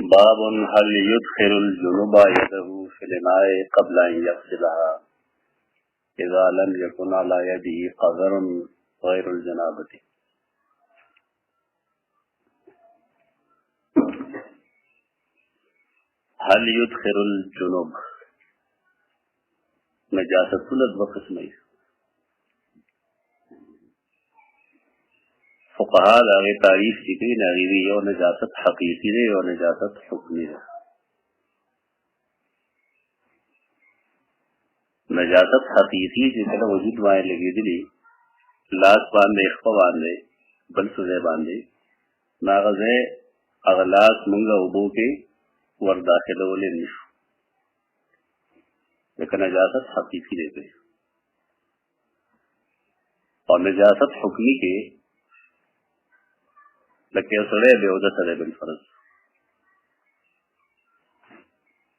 बाबुन हल युदखिरुल जुनुबा यदहु फिल इनाए क़ब्ल अन यग़सिलहा इज़ा लम यकुन अला यदिही क़दरुन ग़ैरुल जनाबति। हल युदखिरुल जुनुब नजासतुल दो किस्म फुक़हा दागे तारीफ की गई नगीरी और नजासत हकीकी है और नजासत हुक्मी है। नजासत हकीकी जिसका वजूद वाए लगी दिली लाश बांधे इख्फा बांधे बल सुजे बांधे नागज़े अगलास मंगा उबो के वर दाखिल वाले निश लेकिन नजासत हकीकी दे गई और नजासत हुक्मी के लके सड़े बेवदा सड़े बिल फर्ज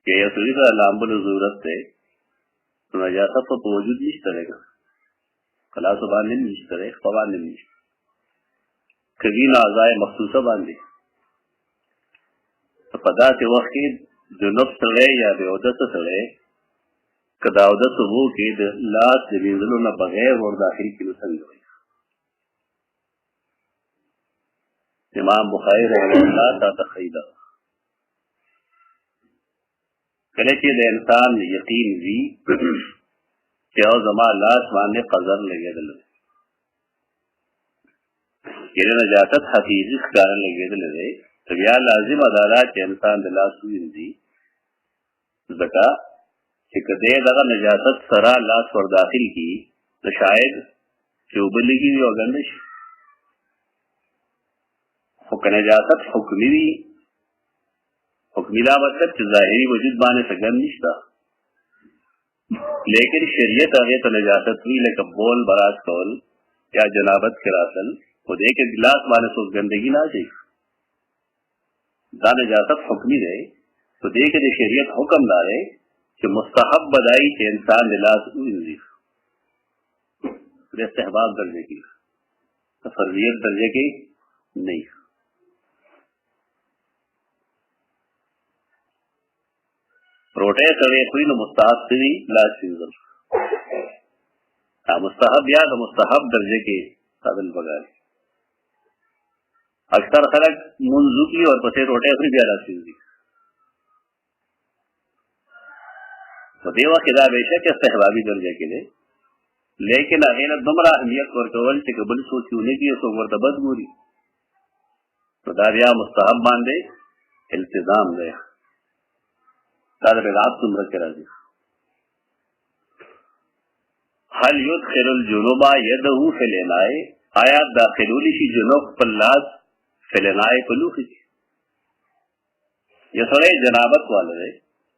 के असली का लांबुल जरूरत है तो नजासत तो वजूद नहीं करेगा कला सुबान नहीं करे फवान नहीं कभी नाज़ाए मखसूसा बांधे तो पता के वक्त जुनूब सड़े या बेवदा सड़े कदावदा सुबह के लाश जमीज़लों न बगैर और दाखिल की नुसंग हुई। इमाम बुखारी रहमतुल्लाह ता तखीदा कले के इंसान यकीन भी क्या जमा लाश माने कजर लगे दल ये नजासत हकीकी कारण लगे दल तो या लाजिम अदालत के इंसान दिलास हुई दी जका कि कदे दगा नजासत सरा लाश और दाखिल की तो शायद चुबली की भी गंदिश नजासत हुक्मिला मतलब जाहिरी वजूद बाने से गंदिश था लेकिन शरीयत आगे तो नजासत हुई लेकिन बोल बरात कौल या जनाबत किरासन वो देख गिलास बाने से गंदगी ना चाहिए दा नजासत हुक्मी रहे तो देख दे शरीयत हुक्म दारे कि मुस्तहब बदाई के इंसान गिलास इस्तेहबाब दर्जे की तो फर्जियत दर्जे की नहीं। रोटे सड़े हुई न मुस्तहब से लाश मुस्तहब या तो मुस्तहब दर्जे के काबिल बगार अक्सर खलक मुंजू की और पसे रोटे हुई प्यारा सीधी तो देवा किदा बेशक इस्तेहबाबी दर्जे के लिए लेकिन अहेन दुमरा अहमियत और कवल से कबल सोची उन्हें की सो वर्तबत गोरी तो दारिया मुस्तहब बांधे इल्तिजाम दे आप तुम रख राजी हल युदखिरुल जुनुबा यदहु फिल इनाए आया दाखिलुली शी जुनुब पल्लास फिल इनाए पलूखी ये थोड़े जनाबत वाले है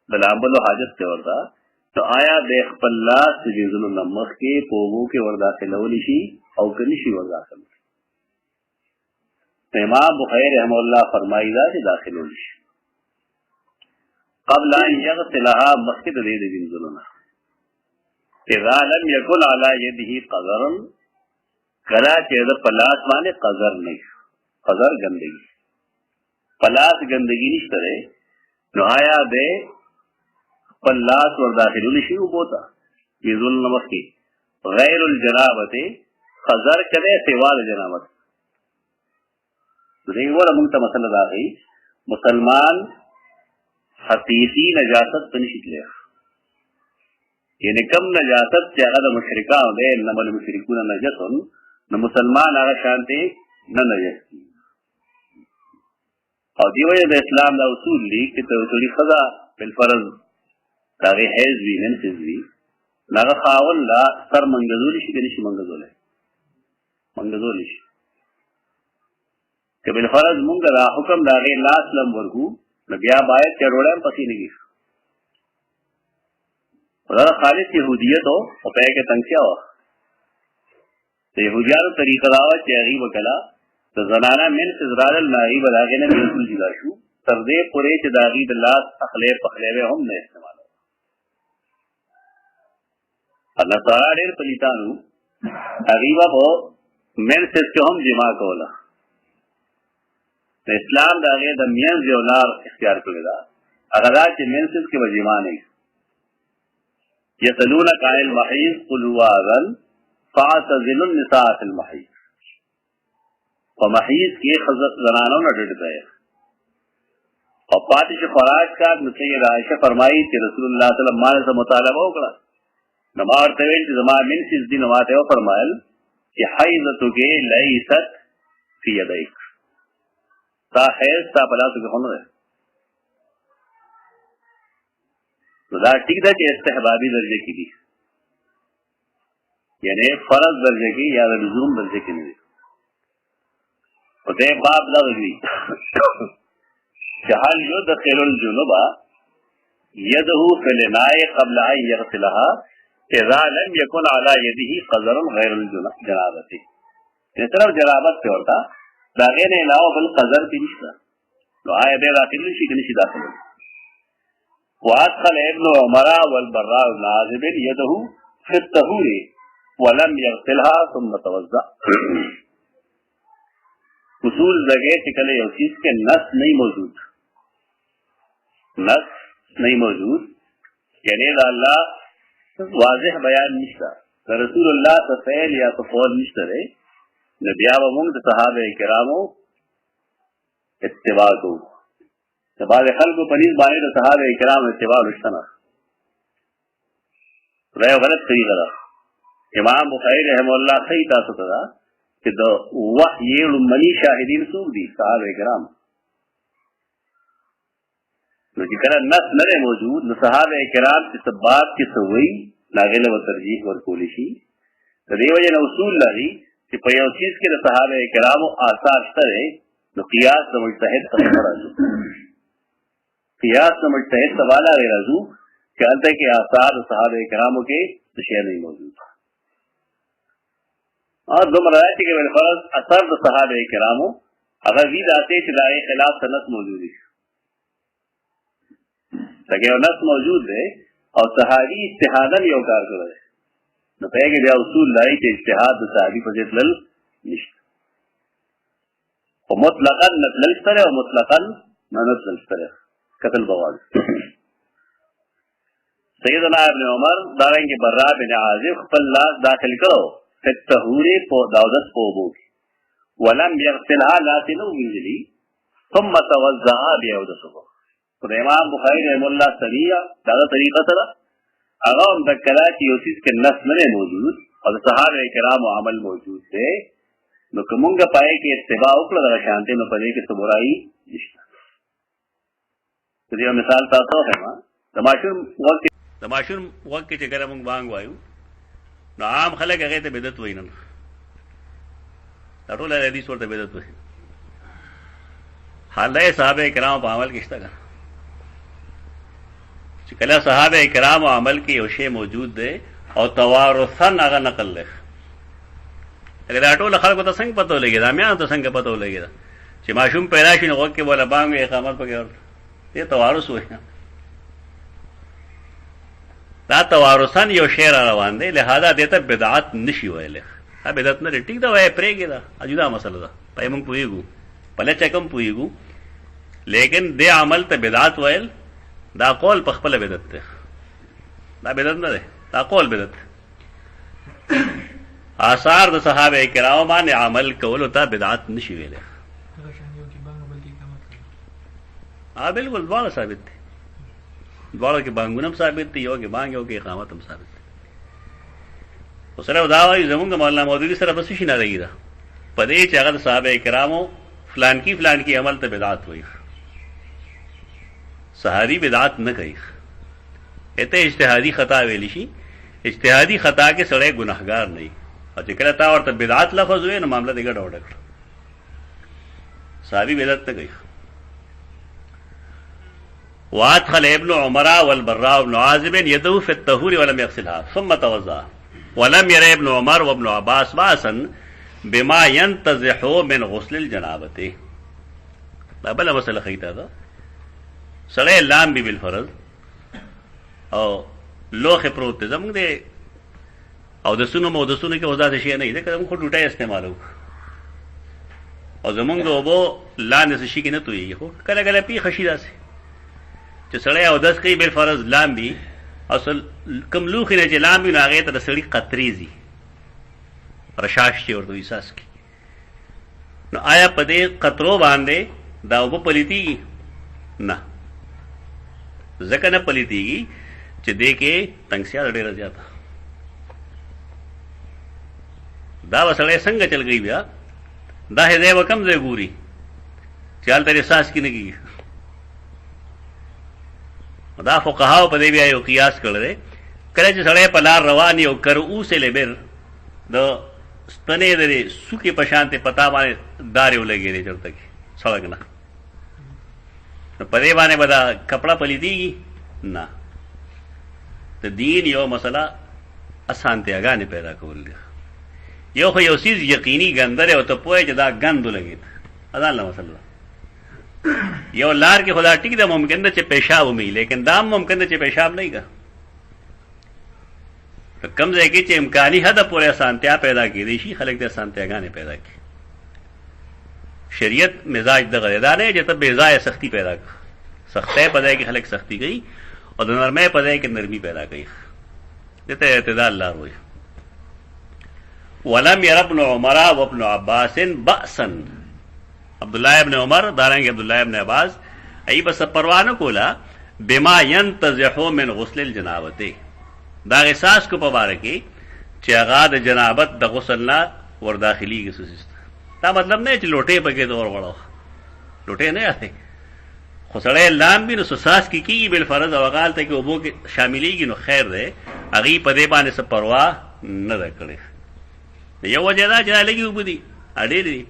बलाबलो हाजत के वर्दा तो आया देख पल्लास जुजुल नमक के पोगो के वर्दा खिलौली शी और कनिशी वर्दा खिल इमाम बुखारी रहमतुल्लाह फरमाइदा से दाखिलुली शी क़ब्ल अन यग़सिलहा मस्जिद दे बिनजुलना इज़ा लम यकुन अला यदिही क़ज़रुन कला के पलास माने क़ज़र नहीं क़ज़र गंदगी पलास गंदगी नहीं करे नुहाया दे पलास और दाखिलुल शी होता ये जुल नमक की गैरुल जनाबते क़ज़र करे सिवाल जनाबत तो वो मुंता मसला दा गई मुसलमान हकीकी नजासत तो नहीं निकले यानी कम नजासत ज्यादा तो मुशरिका होंगे नमल मुशरिकून नजसन न मुसलमान आगा शांति न नजस और दिवय इस्लाम दा उसूल ली कि तो थोड़ी खजा बिल फर्ज तागे हैज भी नंसिज भी नागा खावल ला सर मंगजोली शी गनिश मंगजोली कि बिल फर्ज मुंगरा हुक्म दागे लास लम वरहू नबिया बायत के रोड़ा में पसीने की खालिद यहूदियत हो और के तंख्या हो तो यहूदिया तरीका दावत गरीब कला तो जनाना मिन इजराल नारी बलागे ने बिल्कुल जिलाशु सर्दे पुरे दागी दलास अखले पखले में हम ने इस्तेमाल अल्लाह ताला डेर पलितानु अगीबा को मिन से हम जिमा कोला اسلام دا غیر دا مینز یو لار اختیار کړی دا هغه دا چې مینسز کې وجیما نه یسلونک عن المحیض قل هو اذن فاعتزلوا النساء فی المحیض فمحیض کې زنانو نه ډډ دی او پاتې چې خوراک کا نو سید عائشہ فرمایي چې رسول الله صلی الله علیه وسلم مطالبه وکړه نو ما ورته ویل چې زما مینسز دي نو ماته فرمایل چې حیضتک لیست فی یدیک تا حیض تا پلاسو کې خونه ده نو دا ٹھیک ده چې استحبابي درجه کې دي یعنی فرض درجه کې یا لزوم درجه کې نه دي او دې باب لغوي جهل يدخل الجنوب يده في الناء قبل ان يغسلها اذا لم يكن على يده قذر غير الجنابه یہ طرف جنابت سے ہوتا داغے نے علاوہ بل قذر بھی نشتا تو آئے بے داخل نشی کنشی داخل وادخل ابن عمر والبراء بن عازب يده في الطهور ولم يغسلها ثم توضا اصول لگے چکلے یو چیز کے نس نہیں موجود یعنی اللہ واضح بیان نشتا رسول اللہ تفعیل یا تقول نشتا رہے نبیہ و منگ صحابہ کرامو اتباع کو بعض خلق پنیز بانے تو صحابہ کرام اتباع رشتنا رہے غلط طریقہ دا امام بخاری رحمہ اللہ صحیح تاسو دا کہ دو وحی منی شاہدین سوک دی صحابہ کرام نو جکر نس نرے موجود نو صحابہ کرام کی سباب کی سوئی لاغل و ترجیح ورکولی شی دیو جن اصول لگی کہ پیو چیز کے صحابہ کرام آثار شترے نو قیاس نو مجتہد تمہیں رازو قیاس نو مجتہد سوالا رے رازو کہ انتے کے آثار صحابہ کراموں کے تشیع نہیں موجود اور دو مرائیتی کے بالفرض اثر دو صحابہ کراموں اگر زید آتے چلائے خلاف سنت موجود ہے تاکہ وہ نس موجود ہے اور صحابی اجتہاداً یو کار کرے نو کہے کہ بیا اصول لائی کہ اجتہاد دو صحابی فضیت لل نشت و مطلقاً نتلل سرے و مطلقاً نتلل سرے قتل بواز سیدنا ابن عمر دارنگی برا بن عازب خپل لاس داخل کرو فتحوری داودت پوبو کی ولم یغسلها لاتنو منزلی ثم توزعها بیعودتو تو امام بخاری رحم اللہ صحیح دادا طریقہ سرا اغام دکلا کی یوسیس کے نس ننے موجود اور صحابہ کرام و عمل موجود تھے نو کمونگا پائے کہ اتباع اکلا در شانتے میں پڑے کہ سبرائی نشتا تو دیو مثال تاسو ہے ماں تماشور وقت کے چکر مونگ بانگ وائیو نو عام خلق اگے تے بدعت وینن ټول حدیث ورته بدعت وای حالے صحابہ کرام په عمل کې شته چې کله صحابہ کرام عمل کې یو شی موجود دی او توارثن هغه نقل لخ اگر ټول خلکو ته څنګه پته ولګي دا میا ته څنګه پته ولګي چې ماشوم پیدا شي نو وخت کې بوله بانګ اقامت پکې ورته ته توارث وای دا توارثن یو شی روان دی لہذا دته بدعت نشي ویل ها بدعت نه ټیک دا وای پرېږي دا اجدا مسله ده پای موږ پوېګو پله چکم پوېګو لیکن دې عمل ته بدعت ویل دا قول په خپل بدعت ده دا بدعت نه ده دا قول بدعت آثار د صحابه کرام باندې عمل کول ته بدعت نشي ویل ها بالکل ډول ثابت دي دوڑا کے بانگونم ثابت تھی یو کے بانگ یو کے اقامت ہم ثابت تھی سره دا وایي زمونږ مولانا مودودی سره بس شي نه لګی دا پدې چې هغه صحابه کرامو فلان کی عمل ته بدعت وایي صحابي بدعت نه کوي اته اجتهادي خطا ویل شي اجتهادي خطا کې سړی ګناهګار نه وي او چې کله تا ورته بدعت لفظ وي نو معاملہ دې ګډ وډ کړ صحابي بدعت نه کوي وادخل ابن عمر والبراء بن عازب يده في الطهور ولم يغسلها ثم توضا ولم ير ابن عمر وابن عباس باسا بما ينتزح من غسل الجنابه دا بل مسئلہ خیتا دا سڑے لام بھی بالفرض او لوخ پروت زمونږ دے او د سونو مو د سونو کې وضاحت شي نه ده کله خو ډوټه استعمالو او زمونږ د اوبو لاندې څه شي کې نه تویېږي خو کله کله پیښه شي داسې چې سړی اودس کوي بالفرض لامبي اصل کوم لوښي نه چې لامبي نو هغې ته د سړي قطرې ځي رشاش چې ورته وایي څاڅکي نو آیا په دې قطرو باندې دا اوبه پلیتېږي نه ځکه نه پلیتېږي چې دې کې تنګسیا ډېره زیاته دا به سړی څنګه چل گئی بیا دا ځای به کم ځای ګوري چې هلته احساس کې نه کېږي دا فقهاو په دې بیا یو قیاس کړی دی کله چې سړی په لار روان یو کرؤوس البر د ستنې د سوکې په شانتې پتا باندې دارې ولګېدې چېرته کې سړک نه نو په دې باندې به دا کپړه پلیتېږي نه د دین یو مسله اسانتیاګانې پیدا کول دي یو خو یو څیز یقیني ګنده دی او ته پوهې چې دا ګند ولګېد ادا الله مسله یو لار کې خدا ټیک ده ممکن ده چې پیشاب ومي لیکن دا ممکن ده چې پیشاب نه کا کم ځای کې چې امکاني حد پورې اسانتیا پیدا کېدی شي خلک د اسانتیاګانې پیدا کړي شریعت مزاج دغه دا نه چې ته بې ځایه سختی پیدا کړه سختۍ په ځای کې خلک سختی کوي او د نرمۍ په ځای کې نرمي پیدا کوي دې ته اعتدال لار وایي ولم ير ابن عمر وابن عباس بأسا عبداللہ ابن عمر دارنګ عبداللہ ابن عباس ای بس پروا نه کولا بما ينتزح من غسل الجنابته دا احساس کو په باره کې چې هغه د جنابت د غسل نه ور داخليږي سوسست دا مطلب نه چې لوټې پکې دور وړو لوټې نه یاته خو سړی لام بي نو ساس کې کېږي بالفرض او غال ته کې اوبو کې شاملېږي نو خیر دی هغې په دې باندې څه پروا نه ده کړې یو وجه دا چې دا لږې اوبه دي ډېرې دي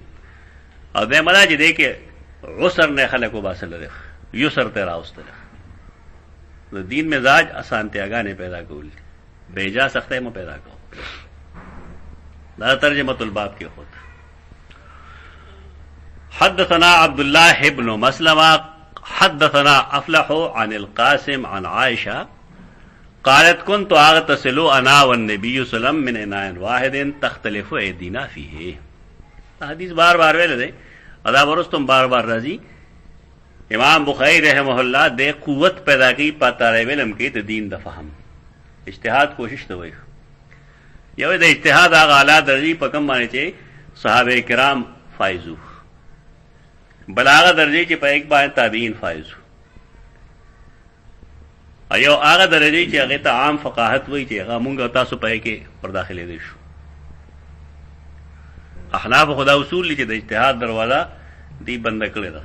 او دویمه دا چې دی کې عسر نه خلک وباسلی دی یسر ته راوستلی د دین مزاج اسانتیاګانې پیدا کول دي بیجا سختۍ مو پیدا کوو دا ترجمة الباب کې خود حدثنا عبد الله بن مسلمة حدثنا أفلح عن القاسم عن عائشة قالت كنت أغتسل أنا والنبي صلى الله عليه وسلم من إناء واحد تختلف أيدينا فيه حدیث بار بار ویل دی ادا ورستم بار بار راځي امام بخاری رحمه الله د قوت پیدا کی پاتاره علم کې ته دین د فهم اجتهاد کوشش ته وایي یو د اجتهاد هغه اعلی درجه په کوم باندې چې صحابه کرام فایزو بلاغه درجه چې په یک باندې تابعین فایزو ایو هغه درجه چې هغه ته عام فقاهت وایي چې هغه مونږ تاسو پای کې پر داخله دي شو احناف خدا اصول لري چې د اجتهاد دروازه دی بند کړی ده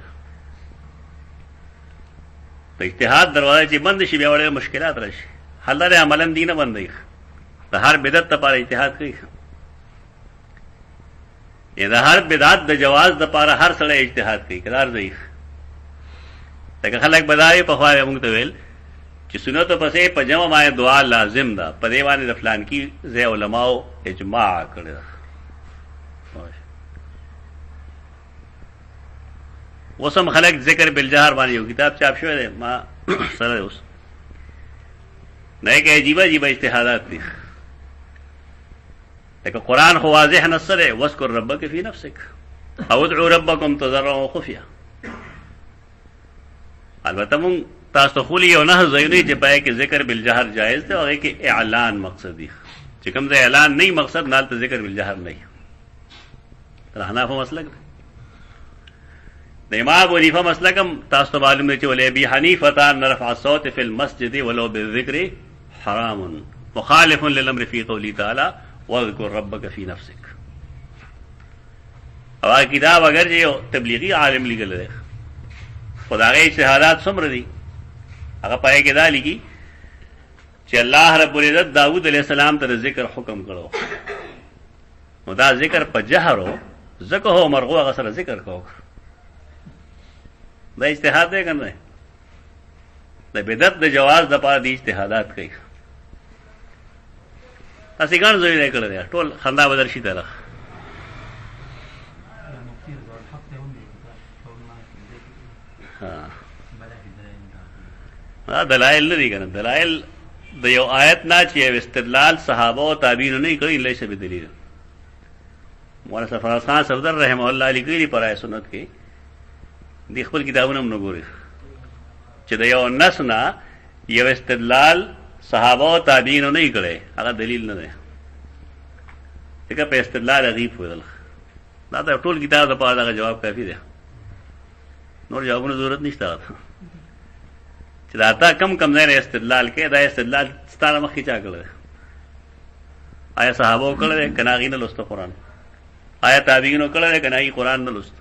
د اجتهاد دروازه چې بند شي بیا وړه مشکلات راشي حل لري عملاً دینه بندي د هر بدعت لپاره اجتهاد کوي یا د هر بدعت د جواز لپاره هر سړی اجتهاد کوي قرار ضعیف لکه خلک بدایي په خوا موږ ته ویل چې سنت پسې په جمع باندې دعا لازم ده په دې باندې د فلان کی زي علماو اجماع کړی ده وسم خلق ذکر بالجهر باندې یو کتاب چاپ شوی دی ما سره اوس نه کې عجیب عجیب اجتهادات دي لکه قرآن خو واضح نص دی واذكر ربك في نفسك او ادعوا ربكم تضرعا وخفيا البته مون تاسو خو یو نه ځایونه چې پای کې ذکر بالجهر جائز دی او کې اعلان مقصد دی چې کوم ځای اعلان نه مقصد نه ته ذکر بالجهر نه رهنا په مسلک د امام ابو حنیفه مسلکم تاسو معلوم دی چې ولې ابي حنیفه رفع الصوت في المسجد ولو بالذكر حرام مخالف للامر في قوله تعالى واذكر ربك في نفسك او کتاب اگر جو تبلیغی عالم لګل دی خدای اجتهادات څومره دي هغه پای کې دا لګي چې الله رب العزت داوود علیہ السلام ته ذکر حکم کړو نو دا ذکر په جهرو زکه هو مرغو هغه سره ذکر کوو دا اجتهاد دی کنه د بدعت د جواز د پاره د اجتهادات کوي تاسو ګان زوی نه کړل ټول خندا بدل شي طرف ها دلائل نه دي کنه دلائل د یو آیت نه چې استدلال صحابه او تابعین نه کوي لیسه به دلیل مولانا سرفراز خان صفدر رحمه الله لیکلي پرای سنت کې د خپل کتابونو هم نګوري چې د یو نس نه یو استدلال صحابه او تابعین نه کړي هغه دلیل نه دی ځکه په استدلال غیب ویل دا د ټول کتاب د پاره دا جواب کافي دی نور جوابونو ضرورت نشته چې دا تا کم نه استدلال کې دا استدلال ستاره مخکې چا کړل آیا صحابه کړل کنه غینه لوست قرآن آیا تابعین کړل کنه ای قرآن نه لوست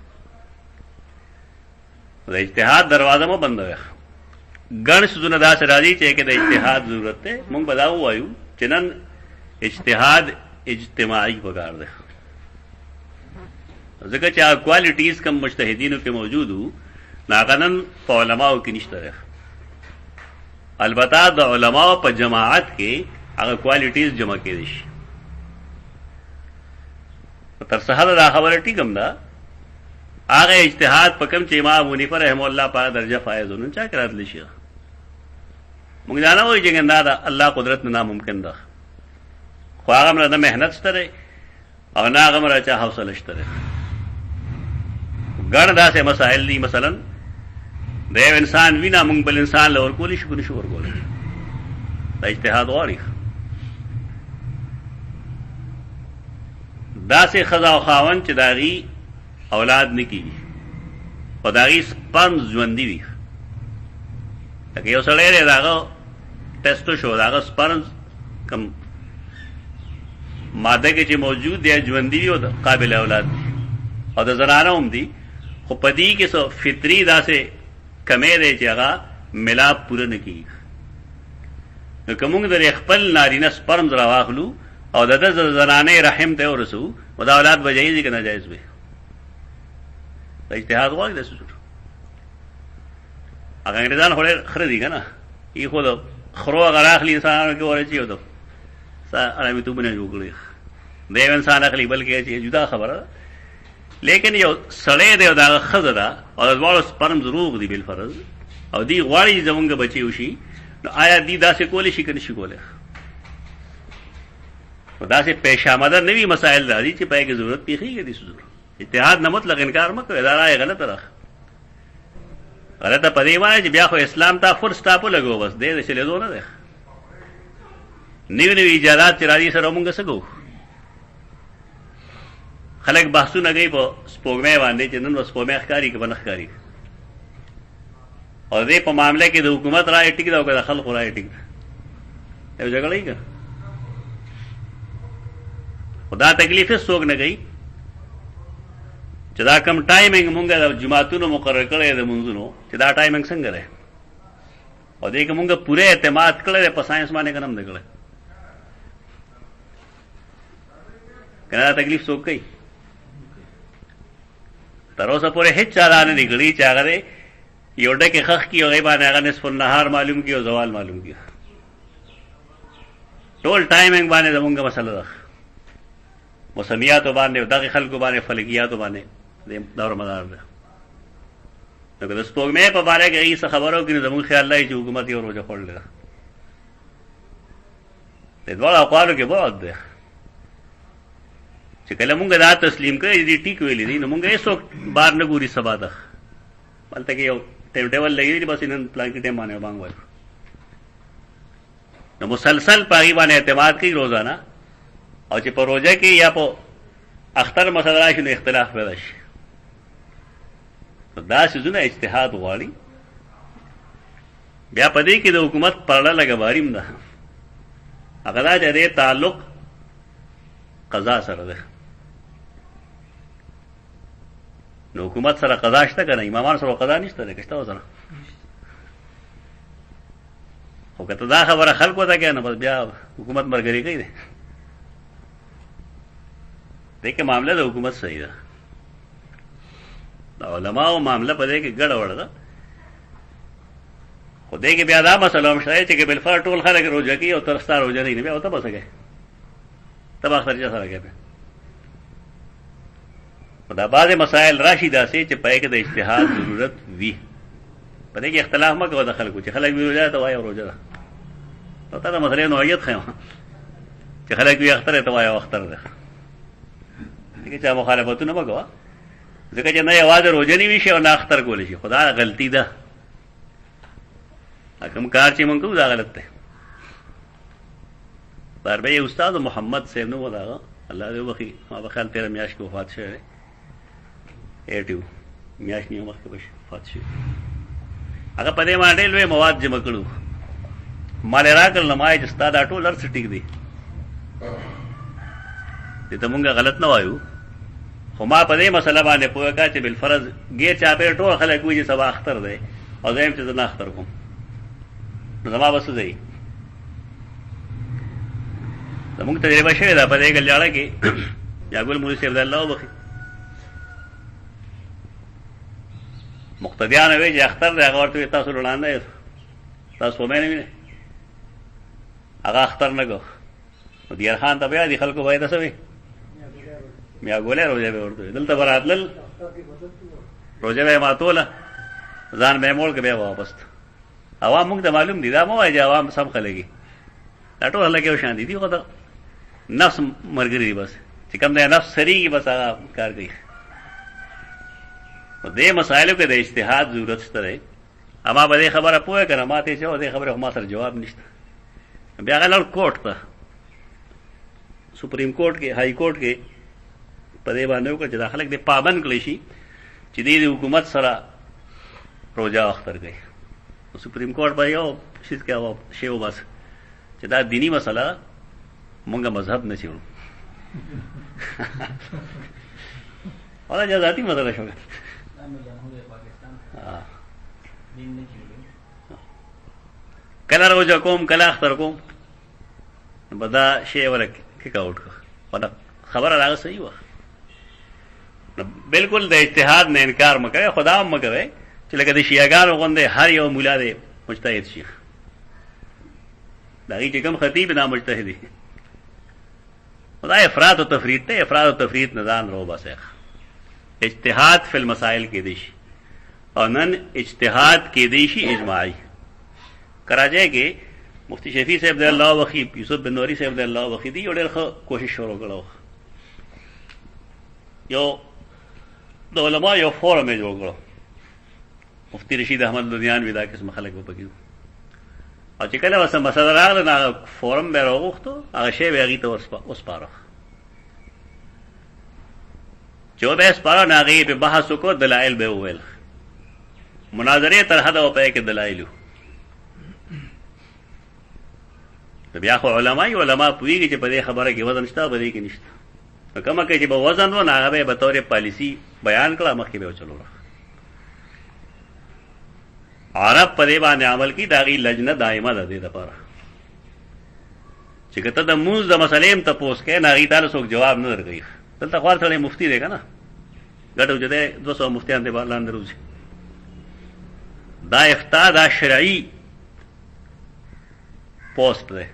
د اجتهاد دروازه مو بند وي ګڼ سونه دا سره راځي چې کې د اجتهاد ضرورت ده مونږ بداو وایو چې نن اجتهاد اجتماعي وګار ده ځکه چې کوالټیز کم مجتهدینو کې موجود وو ناغنن په علماو کې نشته ده البته د علماو په جماعت کې هغه کوالټیز جمع کېدي شي تر صحابه دا خبره ټیکم ده هغه اجتهاد په کوم چې امام حنیفه رحم الله په درجه فائزونه چا کړل شي موږ دا نه وایو چې ګندا الله قدرت نه ناممکن ده خو هغه مر د مهنت ستره او نه هغه مر چا حوصله ستره ګڼ داسې مسائل دي مثلا د یو انسان وینا موږ بل انسان لور کولی شو نشو ورکول دا اجتهاد غواړي داسې خزا او خاون چې داغي اولاد نکی او داغي سپرم ژوندۍ وي لکه یو سړی دی داغه ټیسټو شو داغه سپرم کم ماده کې چې موجود دی ژوندۍ وي او قابل اولاد دي او د زنانه هم دي خو پدې کې سو فطری داسې کمې دی چې هغه ملاپ پوره نه کیږي نو کومه د خپل نارینه سپرم زرا واخلو او د زنانه رحم ته ورسو او دا اولاد بجایز کې ناجایز وي اجتهاد غواړي د سوچ هغه انګريزان خره دي کنه یې خو د خرو غراخلی انسانانو کې ورچی وته سره مې ته بنه جوړلې د انسان اخلي بلکې چې جدا خبره لیکن یو سړی دی دا خزه ده او د وړو سپرم ضرور دی بل فرض او دی غواړي زمونږ بچي وشي نو آیا دی داسې کولی شي کنه شي کوله خدا سے پیش آمده نوی مسائل راځي چې پای کې ضرورت پیخیږي دي ضرور اتحاد نه مطلق انکار مکو اداره غلط راخ غلطه پدې وایي چې بیا خو اسلام ته فور سټاپ لګو بس دې چې له زونه ده نیو نیو ایجادات چې راځي سره مونږ سګو خلک بحثونه کوي په سپوږمۍ باندې چې نن سپوږمۍ ښکاری کې بنخ ښکاری او دې په معاملې کې د حکومت راي ټیک دا او د خلکو راي ټیک یو جګړه یې خدا تکلیف څوک نه کوي چې دا کم ټایمینګ مونږه د جماعتونو مقرر کړی د منځونو چې دا ټایمینګ څنګه دی او دې کې مونږه پوره اعتماد کړی په ساينس باندې کنم دی کړی کنه تکلیف څوک کوي تر اوسه پورې هیڅ چاره نه نکړي چې هغه یو ډکه خخ کی او غیبانه هغه نصف النهار معلوم کی او زوال معلوم کی ټول ټایمینګ باندې زمونږه مسله ده موسمیات باندې دغه خلکو باندې فلکیات باندې د دور مدار ده نو که د سپوږمۍ په باره کې هیڅ خبرو کې زموږ خیال لای چې حکومت یې روزه خورل ده د دوه اقوالو کې بعد ده چې کله مونږ دا تسلیم کړی دي ټیک ویلې دي نو مونږ یې څوک بار نه ګوري سبا ده مالته کې یو ټیم ټیبل لګېږي بس نن پلان کې ټیم باندې بانګ وایو نو مسلسل پاغي باندې اعتماد کوي روزانه او چې په روزه کې یا په اختر مسله راشي نو اختلاف پیدا شي دا سيزونه اجتهاد غواړي بیا پدې کې د حکومت پرړه لګواریم ده هغه دا چې تعلق قضا سره ده نو حکومت سره قضا شته کنه امامان سره قضا نشته ده کشته وزنه خو کته دا خبره خلکو ته کنه بس بیا حکومت مرګري کوي ده دغه معاملې د حکومت صحیح ده دا علماء معاملې په دې کې ګډه وړه ده خو دې کې بیا دا مسله هم شته چې بل فر ټول خلک روزه کوي او ترستا روزه نه بیا او ته بسګي تبا اختر جا سره کوي دا بعض مسائل راشي داسې چې پای کې د اجتهاد ضرورت وي په دې کې اختلاف مکو د خلکو چې خلک وی روزه ته وایي روزه ده نو تا دا مسله نوعیت خیم چې خلک وی اختر ته وایي اختر ده که چا مخالفتونه مه کوه، ځکه چې نه یوازې روژه نیوي شي او نه اختر کولی شي، خو دا غلطي ده. کوم کار چې مونږ کوو دا غلط دی. بار به استاد محمد صاحب نو ودا الله دې وبخي، ما په خیال 13 میاشت کې وفات شوی، 82 میاشت نیو مخکې به وفات شوی. هغه په دې باندې لوی مواد جمع کړو، مال راکړل نو ما یې چې ستا دا ټول هر څه ټیک دی، دې ته مونږ غلط نه وایو. خو ما په دې مسله باندې پوهه کا چې بالفرض ګیر چاپېر ټول خلک وایي چې سبا اختر دی او زه یم چې زه نه اختر کوم، نو زما به څه ځای. زمونږ تجربه شوې ده په دې ګلیاړه کې، یاګل مولوي صاحب د الله وبخي مقتدیان وایي چې اختر دی، هغه ورته وایي تاسو وړاندې یاست، تاسو ومې نه وینئ، هغه اختر نه کو. نو دیر خان ته بیا دي خلکو باید څه وایي میا ګولې روژه به ورته دلته به راتلل، روژه به یې ماتوله، ځان به یې موړ که بیا واپس. عوام مونږ ته معلوم دي، دا مه وایي چې عوام سم خلک دي، دا ټول خلک یو شان دي، خو د نفس ملګري دي. بس چې کوم دی نفس سریږي بس هغه کار کوي. دې مسایلو کې د اجتهاد ضرورت شته دی. اما به دې خبره پوهه که نه ما ته چې دې خبرې خو ما سره جواب نشته. بیا هغه لړ کوټ ته سپریم کورټ کې های کورټ کې په دې باندې وکړه چې دا خلک دې پابند کړی شي چې دې د حکومت سره روژه اختر کوي. سپریم کورټ به یو شیز کې شی و بس چې دا دینی مسله مونږه مذهب نه چیړو، او دا ذاتي مسله شو. کله روژه کوم کله اختر کوم، به دا شی ولا کیک آؤٹ کړه. خبره راغله صحیح وه، بالکل د اجتهاد نه انکار مه کوئ، خدا هم مه کوئ چې لکه د شیعهګانو غوندې هر یو ملا دی مجتهد شي. د هغې چې کوم خطیب دا مجتهد دی، دا افراط و تفریط دی. افراط و تفریط نه ځان راوباسئ. اجتهاد فی المسائل کېدی شي او نن اجتهاد کېدی شي اجماعي. کراچۍ کې مفتی شفیع صاحب د الله وخی، یوسف بن نوری صاحب د الله وخی دی یو ډېر ښه کوشش شروع کړی، یو د علما یو فورم یې جوړ کړو. مفتی رشید احمد لودیانوي دا قسم خلک به پکې، او چې کله ورسره مسله راغله نو هغه فورم به یې راوغوښتو، هغه شی به یې هغې ته وسپاره. چې به یې سپاره نو هغې پې بحث وکړو، دلایل به یې وویل، مناظرې تر حده و په کې دلایل وو. بیا خو علما پوهېږي چې په دې خبره کې وزن شته، په دې کې نشته. نو کومه کې چې به وزن و نو هغه به یې به طور پالیسي بیان کړه، مخکې به یې وچلوله. عرب په دې باندې عمل کړي، د هغې لجنه دایمه ده دې دپاره چې که ته د مونځ د مسلې هم تپوس کوې نو هغې تاله څوک جواب نه درکوي. دلته خو هر سړی مفتي دی که نه، ګټه وجدی 200 مفتیان دې لاندې روزي. دا افتا دا شرعي پوسټ دی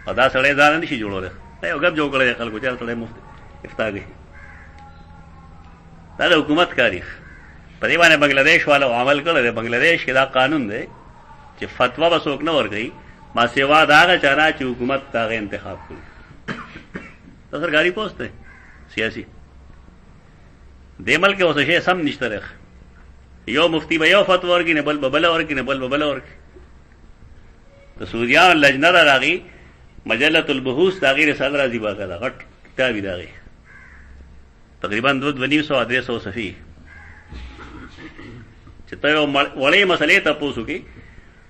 او دا سړی ځان نه شي جوړولی، دا یو ګپ جوړ کړی دی خلکو چې هر سړی مفت افتا کوي. دا د حکومت کاری په دې باندې بنګلادیش والو عمل کړی دی. بنګلادیش کې دا قانون دی چې فتوا به څوک نه ورکوي ما سوا د هغه چا نه چې حکومت د هغې انتخاب کړي. دا سرکاري پوسټ دی سیاسي. دې ملک کې اوس شی سم نشته دی، یو مفتی به یو فتوا ورکړي، نه بل به بله ورکړي، نه بل به بله ورکړي. د سوریانو لجنه ده، د هغې مجلة البحوث د هغې رساله راځي باقاعده غټ کتاب وي د هغې، تقریبا 200-250 صفحې، چې ته یو وړې مسلې تپوس وکړي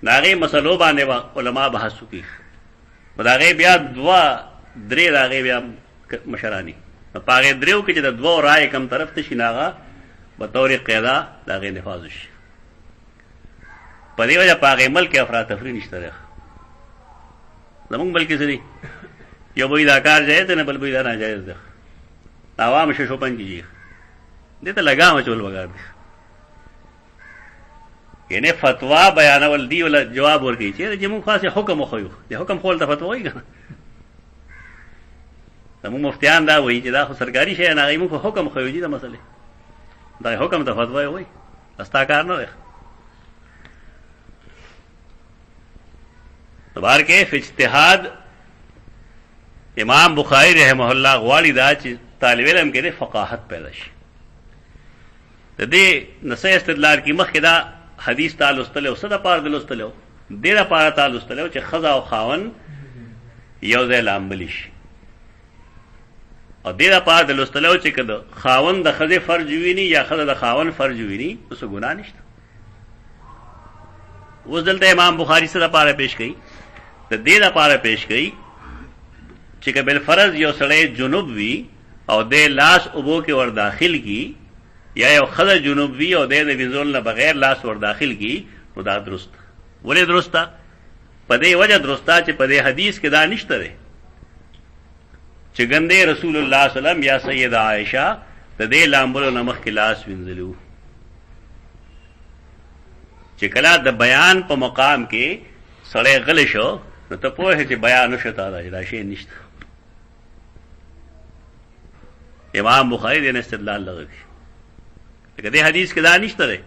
د هغې مسلو باندې به علما بحث وکړي، خو د هغې بیا 2-3 د هغې بیا مشراني په هغې 3 کې چې د 2 رایې کم طرف ته شي نو هغه به طور قاعده د هغې نفاظ وشي. په دې وجه په هغې ملک کې افراتفري نشته دی. زمونږ ملک کې څه دي، یو به دا کار جایز دی، نه بل به دا ناجایز دی. عوام ششوپن کېږي، دې ته لګام اچول پکار دی. یعنې فتوا بیانول دی ولا جواب ورکوي چې موږ خاص حکم وښیو، د حکم خو ولته فتوا وایي که نه. زمونږ مفتیان دا وایي چې دا خو سرکاري شی نه، هغوی موږ خو حکم وښیو جي د مسلې، دا حکم ته فتوا یې وایي، ستا کار نه دی. بهر کې اجتهاد امام بخاری رحمه الله غواړي دا چې طالب علم کې د فقاهت پیدا شي. د دې نصیحت استدلال کې مخکې دا حدیث تعالی استلو صد پار دل استلو ډیره پار تعالی استلو چې خزا او خاون یو ځای لامبلی شي او ډیره پار دل استلو چې کده خاون د خزه فرج ویني یا خزه د خاون فرج ویني اوس ګناه نشته. اوس دلته امام بخاری سره پاره پیش کړي د دې لپاره پیش کړي چې کبل فرض یو سړی جنوب وی او د لاس اوبو کې ور داخل کی یا یو خزه جنوب وی او د وینځول نه بغیر لاس ور داخل کی نو دا درست. ولې درسته؟ په دې وجه درسته چې په دې حدیث کې دا نشته ده چې ګنده رسول الله صلی الله علیه وسلم یا سیدہ عائشہ د دې لامبلو نمخ کې لاس وینځلو. چې کله د بیان په مقام کې سړی غلی شو نو ته پوهې چې بیان نشو ته دا شی نشته. امام بخاری دې استدلال لګوي لکه دې حدیث کې دا نشته ده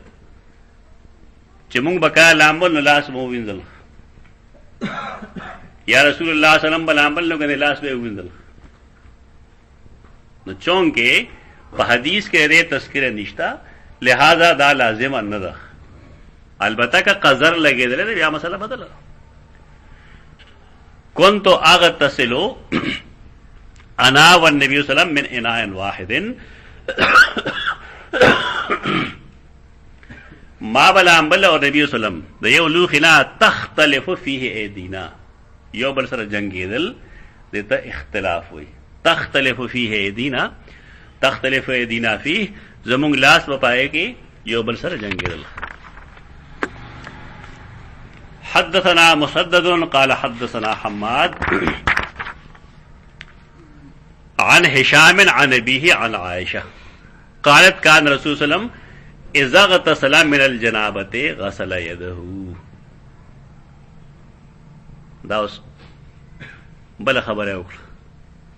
چې مونږ بکا لامبل نو لاس مو وینځل یا رسول الله صلی الله علیه وسلم بلامبل نو کنه لاس به وینځل. نو چونکه په حدیث کې دې تذکرہ نشته لہذا دا لازم نه ده. البته که قذر لګیدل بیا مسله بدله. كنت اغتسل انا والنبي صلى الله عليه وسلم من اناء واحد ما بلامبل او نبی صلی الله علیه وسلم د یو لوخنا تختلف فيه ايدينا یو بل سره جنگیدل دته اختلاف وي. تختلف فيه ايدينا تختلف ايدينا فيه زمون لاس په پای کې یو بل سره جنگیدل. حدثنا مسدد قال حدثنا حماد عن هشام عن أبيه عن عائشة قالت كان رسول صلى الله عليه وسلم إذا اغتسل من الجنابة غسل يده. دا اوس بل خبره وکړه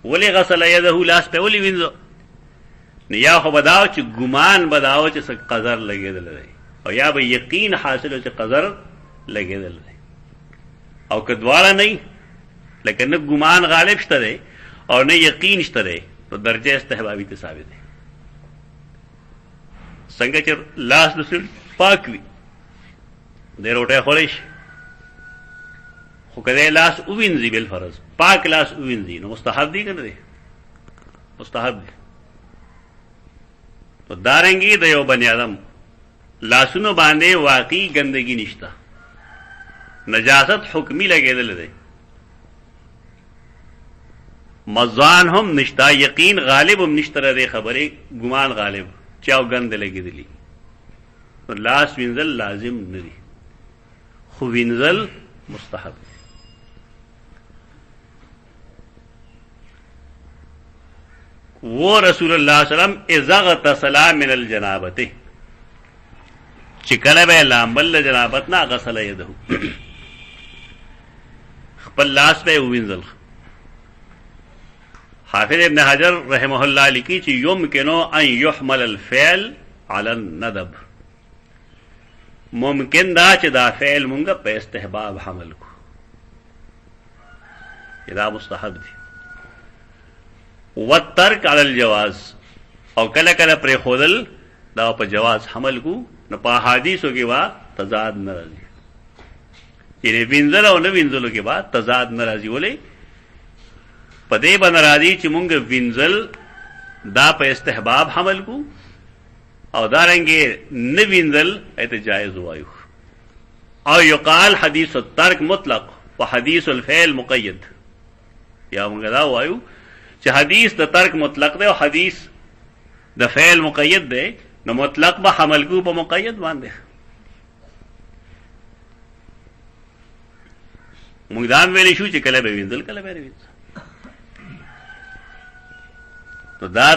ولې غسل يده لاس په ولې وینځو نو یا خو بداو چې ګمان بداو چې قذر لګیدل دی او یا به یقین حاصل چې قذر لګیدل دی او کدواړه نه لکه نه ګمان غالب شته دی او نه یقین شته دی نو درجه استحبابي ته ثابت دی. څنګه چې لاس د پاک وي د روټه خوري خو کله لاس وینځي بل فرض پاک لاس وینځي نو مستحب دی کنه دی مستحب دی. تو دارنګي د یو بنی آدم لاسونو باندې واقعي ګندګي نشته نجاست حکمی لګیدل دی مزان هم نشتا یقین غالب هم نشته دی خبره ګمان غالب چاو ګند لګیدلی لاس وینځل لازم نه دی خو وینځل مستحب دی. وہ رسول اللہ صلی اللہ علیہ وسلم اذا اغتسل من الجنابته چکل به لامبل جنابت نا غسل یده خپل لاس به وینځل. حافظ ابن حجر رحمه الله لیکي چې یمکنو ان يحمل الفعل على الندب ممکن دا چې دا فعل مونږ په استحباب حمل کو دا مستحب دی. والترک علی الجواز او کله کله پر خودل دا په جواز حمل کو نو په حدیثو کې وا تضاد ناراضي یعنی وینځل او نه وینځلو کې با تضاد ناراضي ولې په دې باندې راضي چې مونږ وینځل دا په استحباب حمل کو او دارنګه نه وینځل ایت جائز وایو او یقال حدیث الترک مطلق و حدیث الفعل مقید یا مونږ دا وایو چې حدیث د ترک مطلق دی او حدیث د فعل مقید دی نو مطلق به حمل کو په مقید باندې. موږ دا ویلی شو چې کله به وینځل کله به وینځل تو دا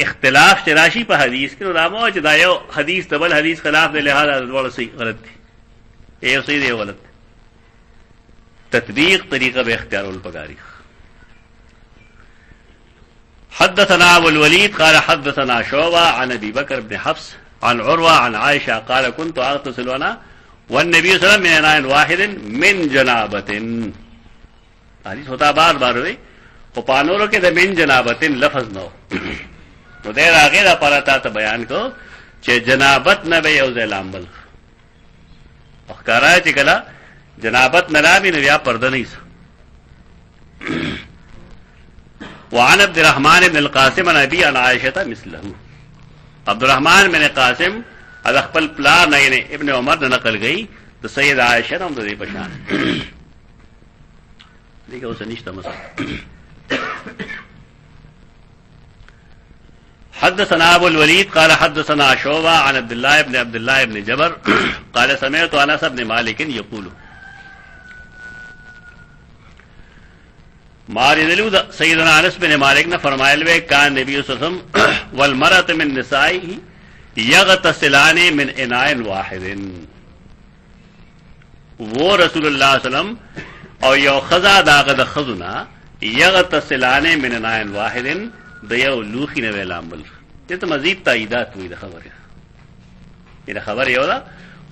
اختلاف چې راشي په حدیث کې نو دا مو چې دا یو حدیث د بل حدیث خلاف دی لہذا ډول صحیح غلط دی یو صحیح دی غلط تطبیق طریقه به اختیار الپکاری. حدثنا ابو الوليد قال حدثنا شعبة عن ابي بكر بن حفص عن عروة عن عائشة قال كنت اغتسل انا والنبي صلى الله عليه وسلم من اناء واحد من جنابة. حدیث ہوتا بار بار ہوئی وہ پانوروں کے من جنابة لفظ نہ ہو نو دې راغې دا پراته ته بیان کو چې جنابت نه به یو ځای لامبل اخکارا چې کله جنابت نه رابي نو بیا پرده نه وعن عبد الرحمن بن القاسم عن ابي عن عائشه مثله عبد الرحمن بن قاسم از خپل پلار نه ابن عمر نه نقل گئی تو سید عائشہ هم د دې پشان دیکھو اوس نشته مثلا حدثنا ابو الوليد قال حدثنا شعبة عن عبد الله بن جبر قال سمعت انس بن مالك يقول ماردلو سیدنا انس بن مالک نے فرمایا لے کان نبی صلی اللہ علیہ وسلم والمرأة من نسائه یغتسلان من اناء واحد وہ رسول اللہ صلی اللہ علیہ وسلم او یو خزا داغ د خزنا یغتسلان من اناء واحد دیو لوخی نے لامبل یہ تو مزید تائیدات ہوئی دا خبر یہ خبر یو دا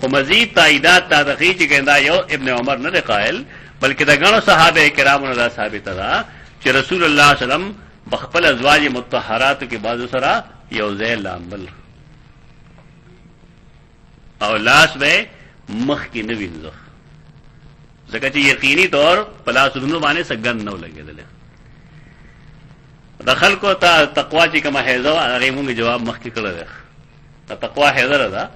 خو مزید تائیدات تا دخیچ کہندا یو ابن عمر نے قائل بلکہ دا گنو صحابہ کرام نے ثابت تھا کہ رسول اللہ صلی اللہ علیہ وسلم بخپل ازواج مطہرات کے بعد سرا یو ذیل لامبل او لاس میں مخ کی نہ وینځو ځکه چې یقیني طور پلاس ورونو باندې سګن نو لګیدل دخل کو تا تقوا چې کما هیزو هغه موږ جواب مخ کې کړل دا تقوا هیزر ده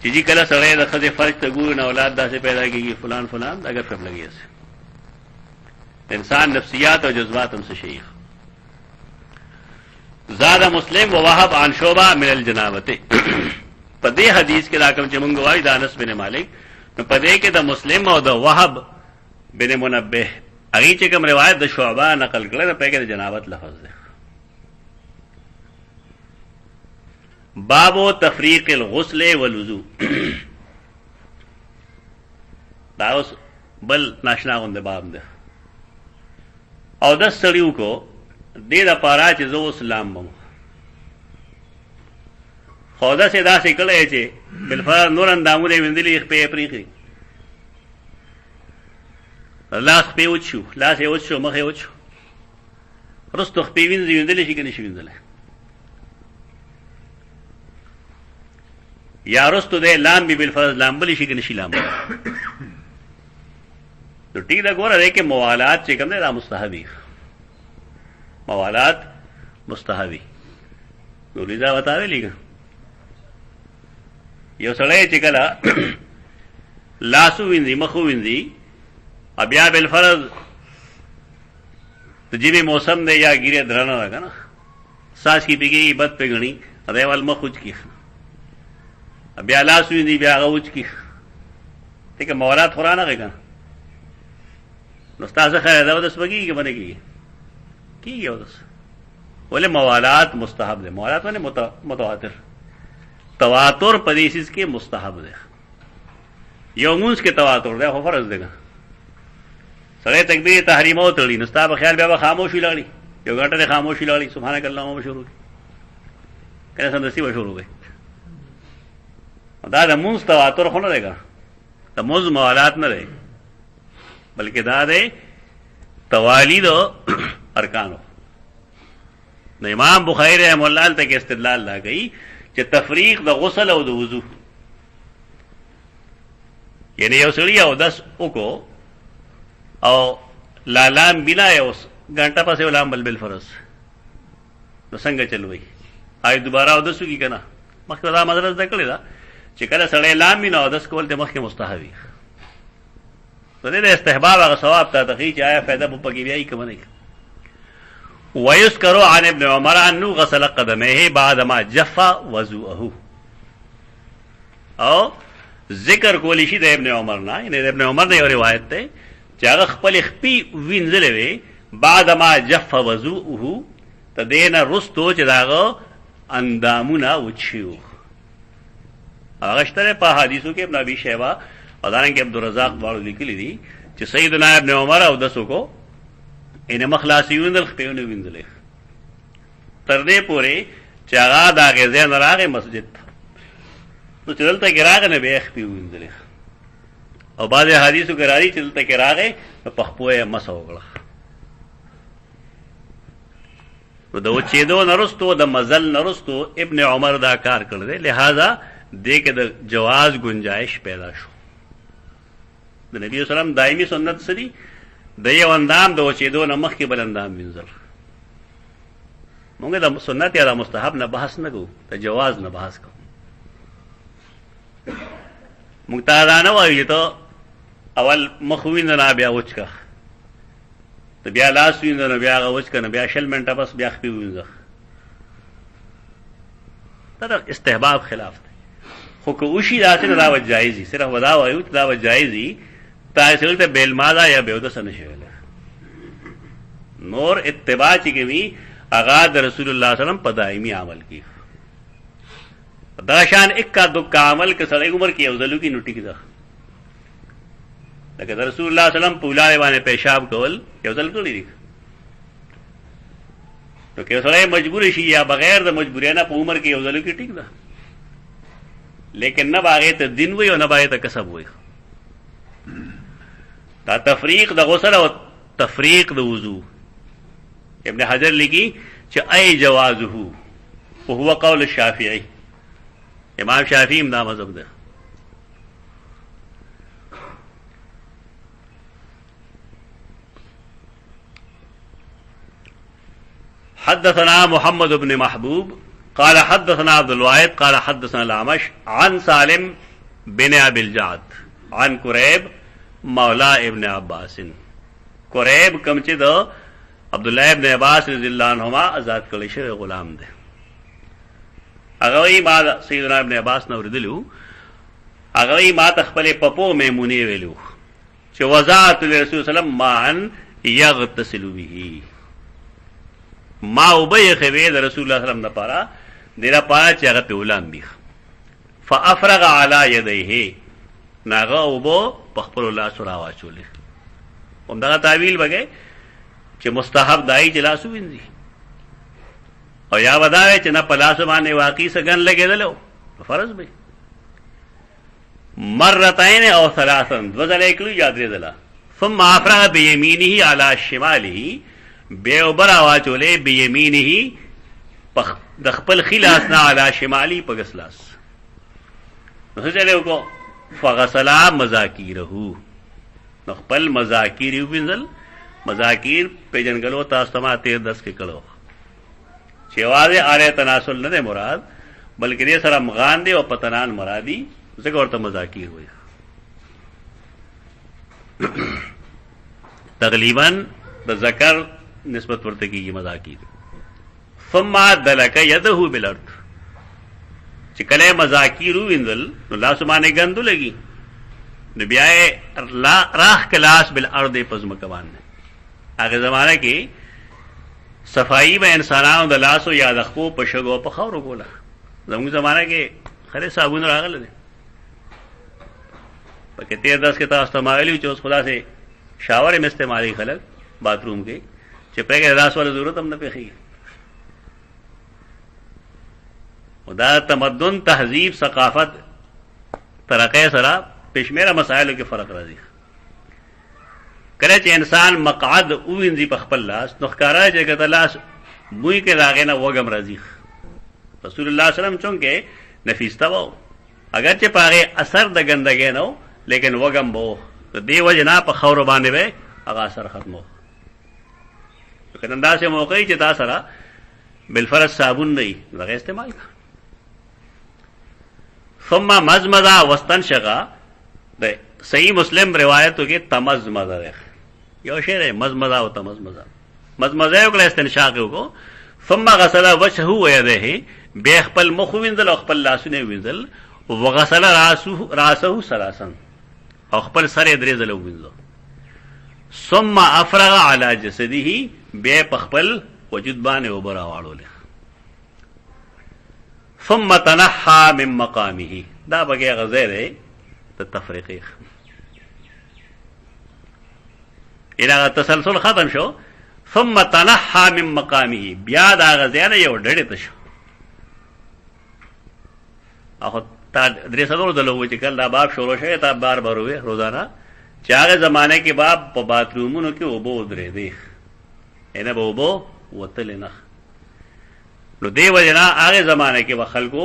چې جی کله سره د خځه فرض ته ګور نه اولاد داسې پیدا کیږي فلان فلان اگر کم لګي اسه انسان نفسیات اور جذبات ان سے شیخ زاد مسلم ووهب عن شعبہ من الجنابت پدې حدیث کې راکم چې مونږ وایي د انس بن مالک نو پدې کې د مسلم او د وهب بن منبه هغه چې کوم روایت د شعبہ نقل کړل په کې د جنابت لفظ ده باب تفریق الغسل والوضوء دا اوس بل ناشنا غوند باب ده او د سړیو کو دې د پاره چې زو اسلام مو خدا سے دا سے کله چې بلفار نور اندامونه ویندلې په پریخي الله په وچو لا سه وچو مخه وچو رستو په ویندلې شي کني شي ویندلې یا رستو دې لام بي بلفار لام بلی شي کني شي لام تو ٹھیک دا ګوره دې کې موالات چې کوم نه را مستحبي موالات مستحبي نو لیدا وتاوي لګا یو سړی چې کله لاسو وینځي مخو وینځي بیا بالفرض تو جی بھی موسم دے یا گیرے درانه ده کنه ساس کی پیږي بد پیګنی اده ول مخوج کی بیا لاس وینځي بیا غوج کی ته موالات قرآن هغه کنه نو تاسو خیر دا ودس بگی کې باندې کی ودس ولې موالات مستحب ده موالات باندې متواتر تواتر پدیسس کے مستحب دے یومونس کے تواتر دے خو فرض دے گا سڑے تکبیر تحریم او تړي نستا په خیال بیا خاموشي لاړي یو غټه د خاموشي لاړي سبحانك اللهم شروع کله سم دسی و شروع گئی دا د مونږ تواتر خو نه دی ګا د مونږ موالات نه دی بلکې دا دی توالید ارکانو نو امام بخاری رحمه الله ته استدلال لا گئی چې تفریق د غسل او د وضو یعنی یو سړی او داس وکړو او لالام بنا یو غنټه پسې ولام بل فرض نو څنګه چلوي آی دوباره او دسو کی کنه مخکې دا مدرسه دکړه دا چې کله سړی لام بنا او داس کول ته مخکې مستحبي نو دې استحباب هغه ثواب ته تخی چې آیا فائدہ په پکې بیاي کوم نه ويذكر عن ابن عمر انه غسل قدميه بعد ما جف وضوءه او ذکر کولی شي د ابن عمر نه یعنی د ابن عمر نه یو روایت ده چې هغه خپل خپي وینځلې وي بعد ما جف وضوءه تدین رستو چې داغه اندامونه وچیو هغه شتره په حدیثو کې ابن ابي شيبه او دانګ عبدالرزاق واړو لیکلي دي چې سیدنا ابن عمر او دسو کو ان مخلاصیون الخپیونه وینځلې تر دې پورې چې هغه دا غزه نه راغې مسجد نو چې دلته کې راغې نه به خپي وینځلې او بعض حدیثو کې راځي چې دلته کې راغې په خپوې مسو وکړه نو د وچېدو نرستو د مزل نرستو ابن عمر دا کار کړ دی، لہذا دې کې د جواز گنجائش پیدا شو. د نبی صلی الله علیه وسلم دایمي سنت سری د یو اندام د وچېدو نه مخکې بل اندام وینځل. مونږ د سنت یا د مستحب نه بحث نه کوو، د جواز نه بحث کوو. مونږ ته دا نه وایو چې ته اول مخ وینځه نه بیا وچکه، ته بیا لاس وینځه نه بیا هغه وچکه نه بیا 20 منټه بس بیا خپې وینځه. دا د استحباب خلاف دی. خو که وشي داسې نه دا به جایز وي. صرف دا وایو چې دا به جایز وي، تاسې دلته بېلماده یا بېودسه نه شي ویلی. نور اتباع چې کوي هغه د رسول الله صلی الله علیه وسلم په دایمي عمل کې. دا شان اکا دکا عمل که سړی عمر کې یو ځل وکړي نو ټیک ده. لکه د رسول الله صلی الله علیه وسلم په ولاړې باندې پیشاب کول یو ځل کړي دي. نو که سړی مجبور شي یا بغیر د مجبورۍ نه په عمر کې یو ځل وکړي ټیک ده، لیکن نه به هغې ته دین وي او نه به هغې ته کسب وي. دا تفریق د غسل او تفریق د وضو ابن حجر لکی چې ای جوازه وهو قول الشافعی. امام شافعی دا مذهب ده. حدثنا محمد بن محبوب قال حدثنا عبد الواحد قال حدثنا الأعمش عن سالم بن ابي الجعد عن قريب مولى ابن عباس. قريب کم چې د عبد الله ابن عباس رضی الله عنهما آزاد کړی شوی غلام دی. هغه وی ما سیدنا ابن عباس نو وردلو، هغه وی ما تخپل پپو میمونی ویلو چې وضعت لرسول صلی الله علیه وسلم معا یغتسل به. ما وبې خوي د رسول الله صلی الله علیه وسلم لپاره دیره پاره چې هغه په ولام بیخ. فافرغ علی یدیه، ناغه وبو په خپل الله سره واچولې. همدغه تعویل وګي چې مستحب دای چې لاسو وینځي، او یا وداوي چې نه په لاس باندې واقعي سګن لګېدلو فرض به مرتين او ثلاثا وزل کلو یاد لري. ثم افرغ بيمينه على شماله، به وبرا واچولې بيمينه د خپل خلاص نه على شمالي په غسلاس. نو څه چلو کو فغسلا مذاکیره، نو خپل مذاکیر وینځل. مذاکیر پیجنګلو تاسو ته ما 13 کې کړو چې واځه آره تناسل نه ده مراد، بلکې دې سره مغان دی او پتنان مرادي، ځکه ورته مذاکیر وایي. تقریبا د ذکر نسبت ورته کیږي مذاکیر. ثم دلک یده بالارض، چې کله مذاکیر وینځل نو لاس باندې ګندو لګي، نو بیا راخ کلاس بالارض پزمک باندې. هغه زمانہ کې صفائی به انسانانو د لاسو یا د خپو په شګو په خاورو کوله. زموږ زمانہ کې خره صابون راغله دي پکې 13 کې تاسو ته مایلی چې اوس خدا سے شاور هم استعمالي خلک باتروم کې چې پرګه لاس ولا ضرورت هم نه پېخي. او دا تمدن تهذیب ثقافت ترقه سره پښمیره مسائلو کې فرق راځي. کله چې انسان مقعد وینځي په خپل لاس نو ښکارا چې کته لاس بوی کې راغې نه وګم راځي. رسول الله صلی الله علیه وسلم چونکه نفیستا وو، اگر چې پاره اثر د ګندګې نو لیکن وګم وو، د دې وجنا په خور باندې به هغه اثر ختمو. کنه انداسه موقعي چې تاسو سره بالفرض صابون نه دغه استعمال کا. ثم مزمزا واستنشقا، د صحیح مسلم روایتو کې تمزمزا ده یو شی ده، مزمزا او تمزمزا. مزمزا یو کله استنشاق وکړو. ثم غسل وجهه ويديه، به خپل مخ وینځل او خپل لاسونه وینځل. وغسل راسه ثلاثا، او خپل سر درې ځله وینځل. ثم افرغ على جسده، به خپل وجود باندې وبرا واړول. ثم تنحى من مقامه، دا بګي غزره ته تفریقی. اله تسلسل ختم شو. ثم تنحى من مقامه، بیا دا غزره یو ډډه ته شو. اخو تا درې څلور دلو چې کله دا باب شروع شوی تا بار بار وې روزانه چې هغه زمانه کې باب په باترومونو کې وبو درې دی، اینه به وبو وتل نه نو دی وجنا هغه زمانه کې وخلکو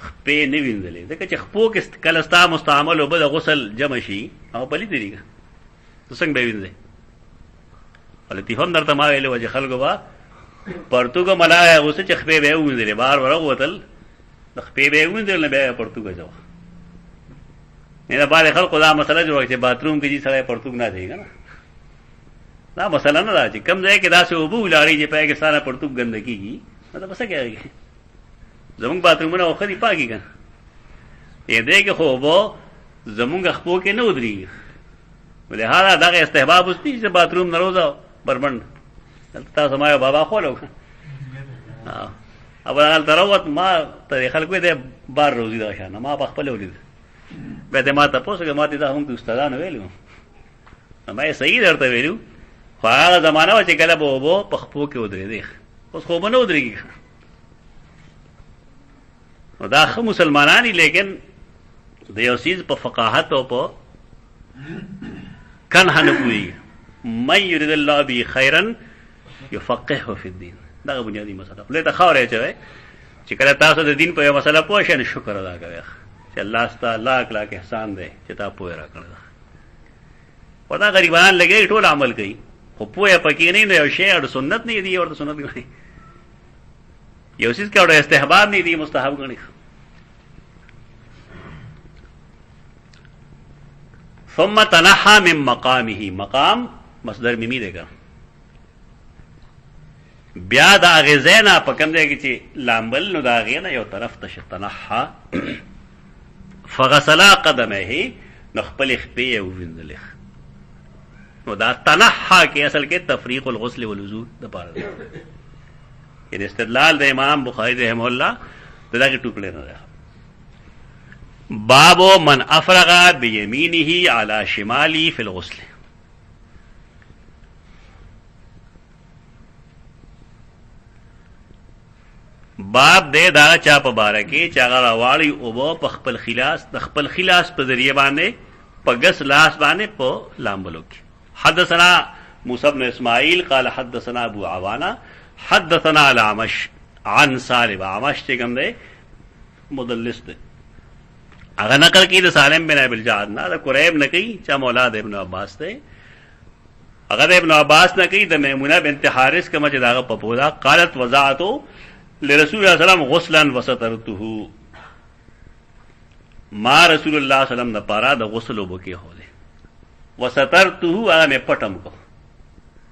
خپې نه وینځلې ځکه چې خپو کې کله ستا مستعمل او بل غسل جمع شي او بلی طریقه څنګه به وینځي ولتی هم درته ما ویلو چې خلکو با پرتګ ملای غوسه چې خپې به وینځلې بار ورغ وتل د خپې به وینځل نه به پرتګ ځو نه بعد خلکو دا مسله جوړه چې باتروم کې چې سړی پرتګ نه دی کنه دا مسله نه راځي کم ځای کې داسې وبو لاړی چې پای کې ساره پرتګ ګندګي دا بس کېږي زمونږ باترومونه خو دې پاکي کنه یې دې کې خو وو زمونږ خپو کې نه ودري ولې هغه دغه استحباب وستي چې باتروم نه روزه بربند تاسو ما بابا خولو ها ابل هغه تروت ما ته خلکو دې بار روزي دا شانه ما په خپل ولید به دې ما ته پوسګه ما دې دا هم استادانو ویلو ما یې صحیح درته ویلو خو هغه زمانہ چې کله به وو په خپو کې ودرې دی اوس خو به نه ودرېږي نو دا خو مسلمانانی لیکن د یو سیز په فقاهت او په کنه نه پوي من يريد الله به خيرا يفقهه في الدين دا بنیادی مسله له ته خبره چوي چې کله تاسو د دین په یو مسله پوه شئ شکر ادا کوئ چې الله ستاسو لاک لاک احسان دی چې تاسو پوه را کړل ودا غریبان لګي ټول عمل کوي خو پوهه پکې نه یو شی او سنت نه دی او سنت نه یو څه کې اورې استحباب نه دی مستحب غني ثم تنحى من مقامه مقام مصدر میمی دیګه بیا دا غزینا پکم دی چې لامبل نو دا غینا یو طرف ته تنحى فغسلا قدمه نو خپل خپې او وینځل نو دا تنحى کې اصل کې تفریق الغسل والوضوء د پاره ان استدلال د امام بخاری رحمه الله دغه ټوکړه نه ده باب من افرغ بيمينه على شماله في الغسل باب دې دا چا په باره کې چې هغه راواړي او په خپل خلاص د خپل خلاص په ذریعہ باندې په ګس لاس باندې په لامبلو کې حدثنا موسى بن اسماعيل قال حدثنا ابو عوانه حدثنا العمش عن سالم عمش چې کوم دی مدلس دی هغه نقل کړي د سالم بن ابي الجعد نه د قريب نه کوي چې مولاد ابن عباس دی هغه د ابن عباس نه کوي د میمونه بنت حارث کوم چې داغه په پودا قالت وضعته لرسول الله صلی الله علیه وسلم غسلا وسترته ما رسول الله صلی الله علیه وسلم د پاره د غسل وبکه هوله وسترته هغه مې پټم کو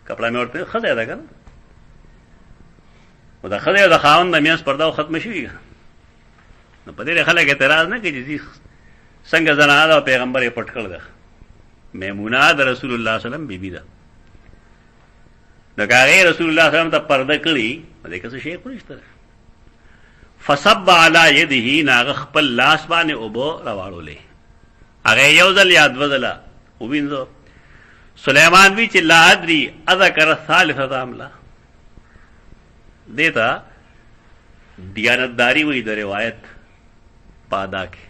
کپڑا مې ورته خزه ده کنه او دا خزه د خاوند د میاس پردا ختم شي نو په دې خلک اعتراض نه کوي چې څنګه زنانه او پیغمبر یې پټ کړل ده میمونه د رسول الله صلی الله علیه وسلم بیبي ده دا هغه رسول الله صلی الله علیه وسلم ته پرده کړی دې څه شی پرشته فصب علی یده ناغ خپل لاس باندې او بو راوړولې هغه یو ځل یاد وځلا او وینځو سليمان وی چې لا ادري اذکر ثالثه عامله دیتا دیانتداری وی د روایت پادا کې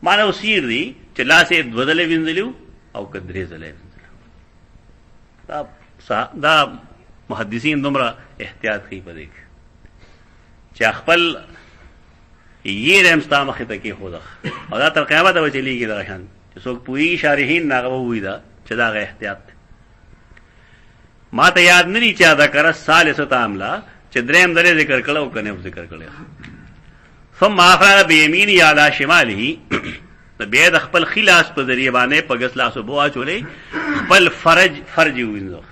مانو سیر دی چې لاسه بدلې وینځلو او کدرې زلې وینځلو دا محدثین دومره احتیاط کوي په دې چې خپل یې رمستا مخه ته کې خوده او دا تر قیامت به چلیږي دا شان چې څوک پوي شارحین ناغه وې دا چې دا احتیاط ما ته یاد نه چې دا کر ثالثه عامله چې دریم درې ذکر کړو کنه ذکر کړو ثم افرغ بيمينه على شماله بیا د خپل خلاص په ذریعہ باندې په ګس لاسو بوا چولې خپل فرج وینځو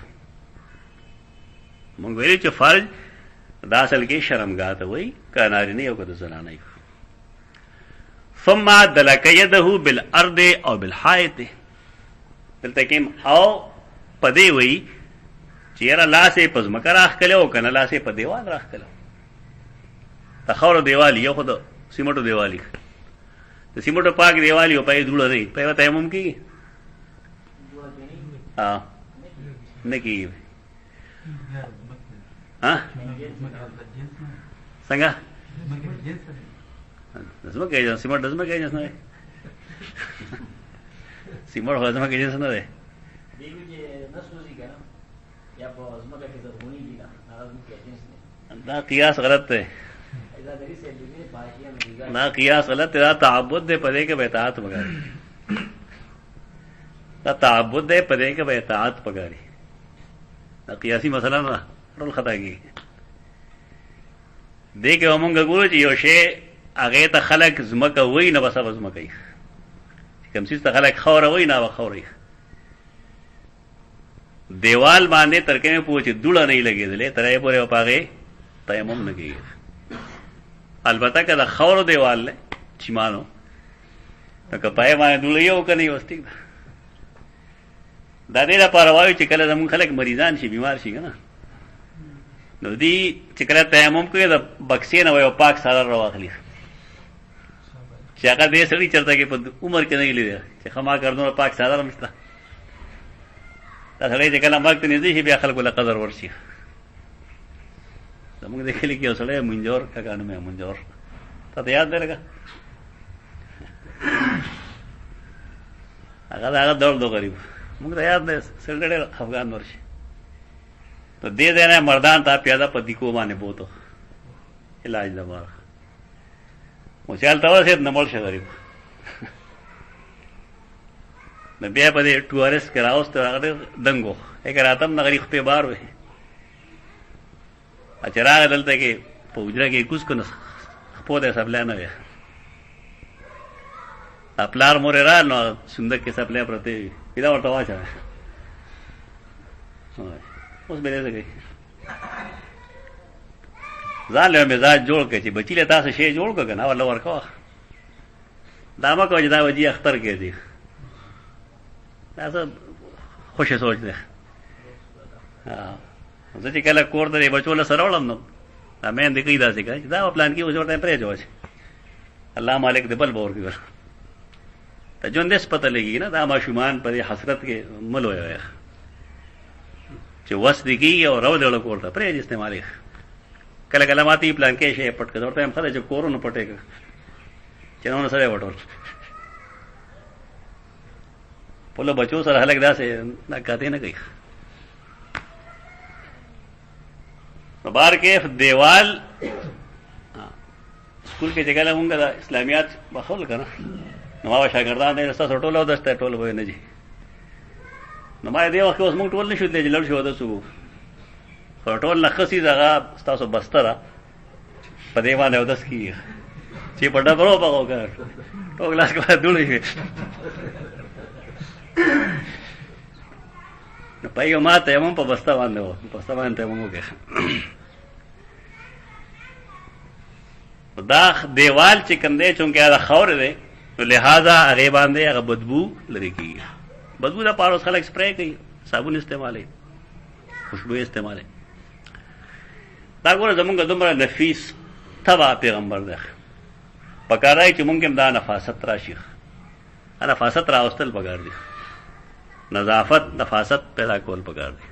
مونږ ویل چې فرج دا اصل کې شرمګاه ته وای کاناری نه یو کده زنانه ثم دلک يده بالارض او بالحائط دلته کې او پدې وای چیرې لاسه پزمکه راخ کلو کنه لاسه په دیوال راخ کلو تخور دیوال یو خود سیمټو دیوالی د سیمټو پاک دیوالی او پای دړو نه پای وته هم کی ها نه کی ها څنګه دزما کې سیمټ دزما کې نه سیمټ هو دزما کې نه نه دی یا په ازمکه کې زرغونی دي نه هغه کې اجنس نه دا قیاس غلط ہے، دا قیاس غلط ہے، دا تعبد دے پدے کے اطاعت پکاری، دا تعبد دے پدے کے اطاعت پکاری، دا قیاسی مسئلہ نہ ټول خطا کی دے کے ومنگا گورو چی یو شے اگے تا خلق زمکا وی نہ بس زمکا کم چیز تا خلق خور وی نہ خور دیوال باندھے ترکے میں پوچھے دوڑا نہیں لگے دلے ترے پورے پاگے تیمم نہ کی البتہ کہ دا خور دیوال لے چمانو تو کپائے مانے دوڑے ہو کر نہیں وستی دا دے دا پاروایو چې کله زمون خلک مریضان شي بیمار شي کنه نو دی چې کله تیمم کوي د بکسې نه وایو پاک سره راوخلی چې هغه دې سړي چرته کې په عمر کې نه لیدل چې خما کړنو پاک سره رمستا دا سړی چې کله مرګ ته نږدې شي بیا خلکو له قدر ورشي زمونږ د کلي کې یو سړی منجور کاکا نوم یې منجور تا ته یاد دی لکه هغه ډول دو غریب مونږ ته یاد دی سړی ډېر افغان ورشي تو دے دینا مردان تا پیادا پتی کو مانے بوتو علاج دماغ مچالتا ہوا سے نمول شا غریب نبیا پا دے ٹوارس کراؤس تو آگا دنگو ایک راتم نغریخ پہ بار ہوئے اچھا راگ دلتا کہ پوجرا کے کس کو خپو دے سب لینا ہوئے اپلار مورے رال نو سندک کے سب لیا پرتے ہوئے پیدا ورطا واچا ہے اوس به دې ځان له مزاج جوړ کړي چې بچی له تاسو شی جوړ کړه نه ولا ورکو دا ما کوي دا وجي اختر کې دي تاسو خوشی سوچ ده زه چې کله کور ته بچو له سره ولم نو دا مې دې کې دا څه کوي دا پلان کې وځو ته پرې جوړ الله مالک دې بل بور کې ته جون دې پته لګي نه دا ماشومان پر حسرت کې مل وي چې وس دیږي او راو دې له کوړه پرې استعمالي کله کله ماتي پلان کې شي پټ کړه ورته هم خدای چې کورونو پټه چې نو سره وټور په له بچو سره هلک داسې نه کاته نه کوي بار کې دیوال سکول کې څنګه مونږه د اسلامیات بخول کنه نو ما شاګردان دې سره ټولو دسته ټولو وای نه جی نو ما دې وخت اوس مونږ ټول نشو دې لړ شو دسو ټول لخصي دغه تاسو بستره په دې باندې ودس کی چې په ډبرو پاو کړ ټول لاس کې دولې نو پایو ماته هم په بستا باندې و په بستا باندې هم وکړ دا دیوال چې کوم دی چونکه دا خور دی نو لہذا هغه باندې هغه بدبو لري کیږي بدبو دا پاروس خلک سپری کوي صابون استعمالي خوشبو استعمالي دا ګوره زمونږ دومره نفیس تبا پیغمبر دی پکارای چې مونږ هم دا نفاست راشي نفاست راوستل پکار دی نظافت نفاست پیدا کول پکار دی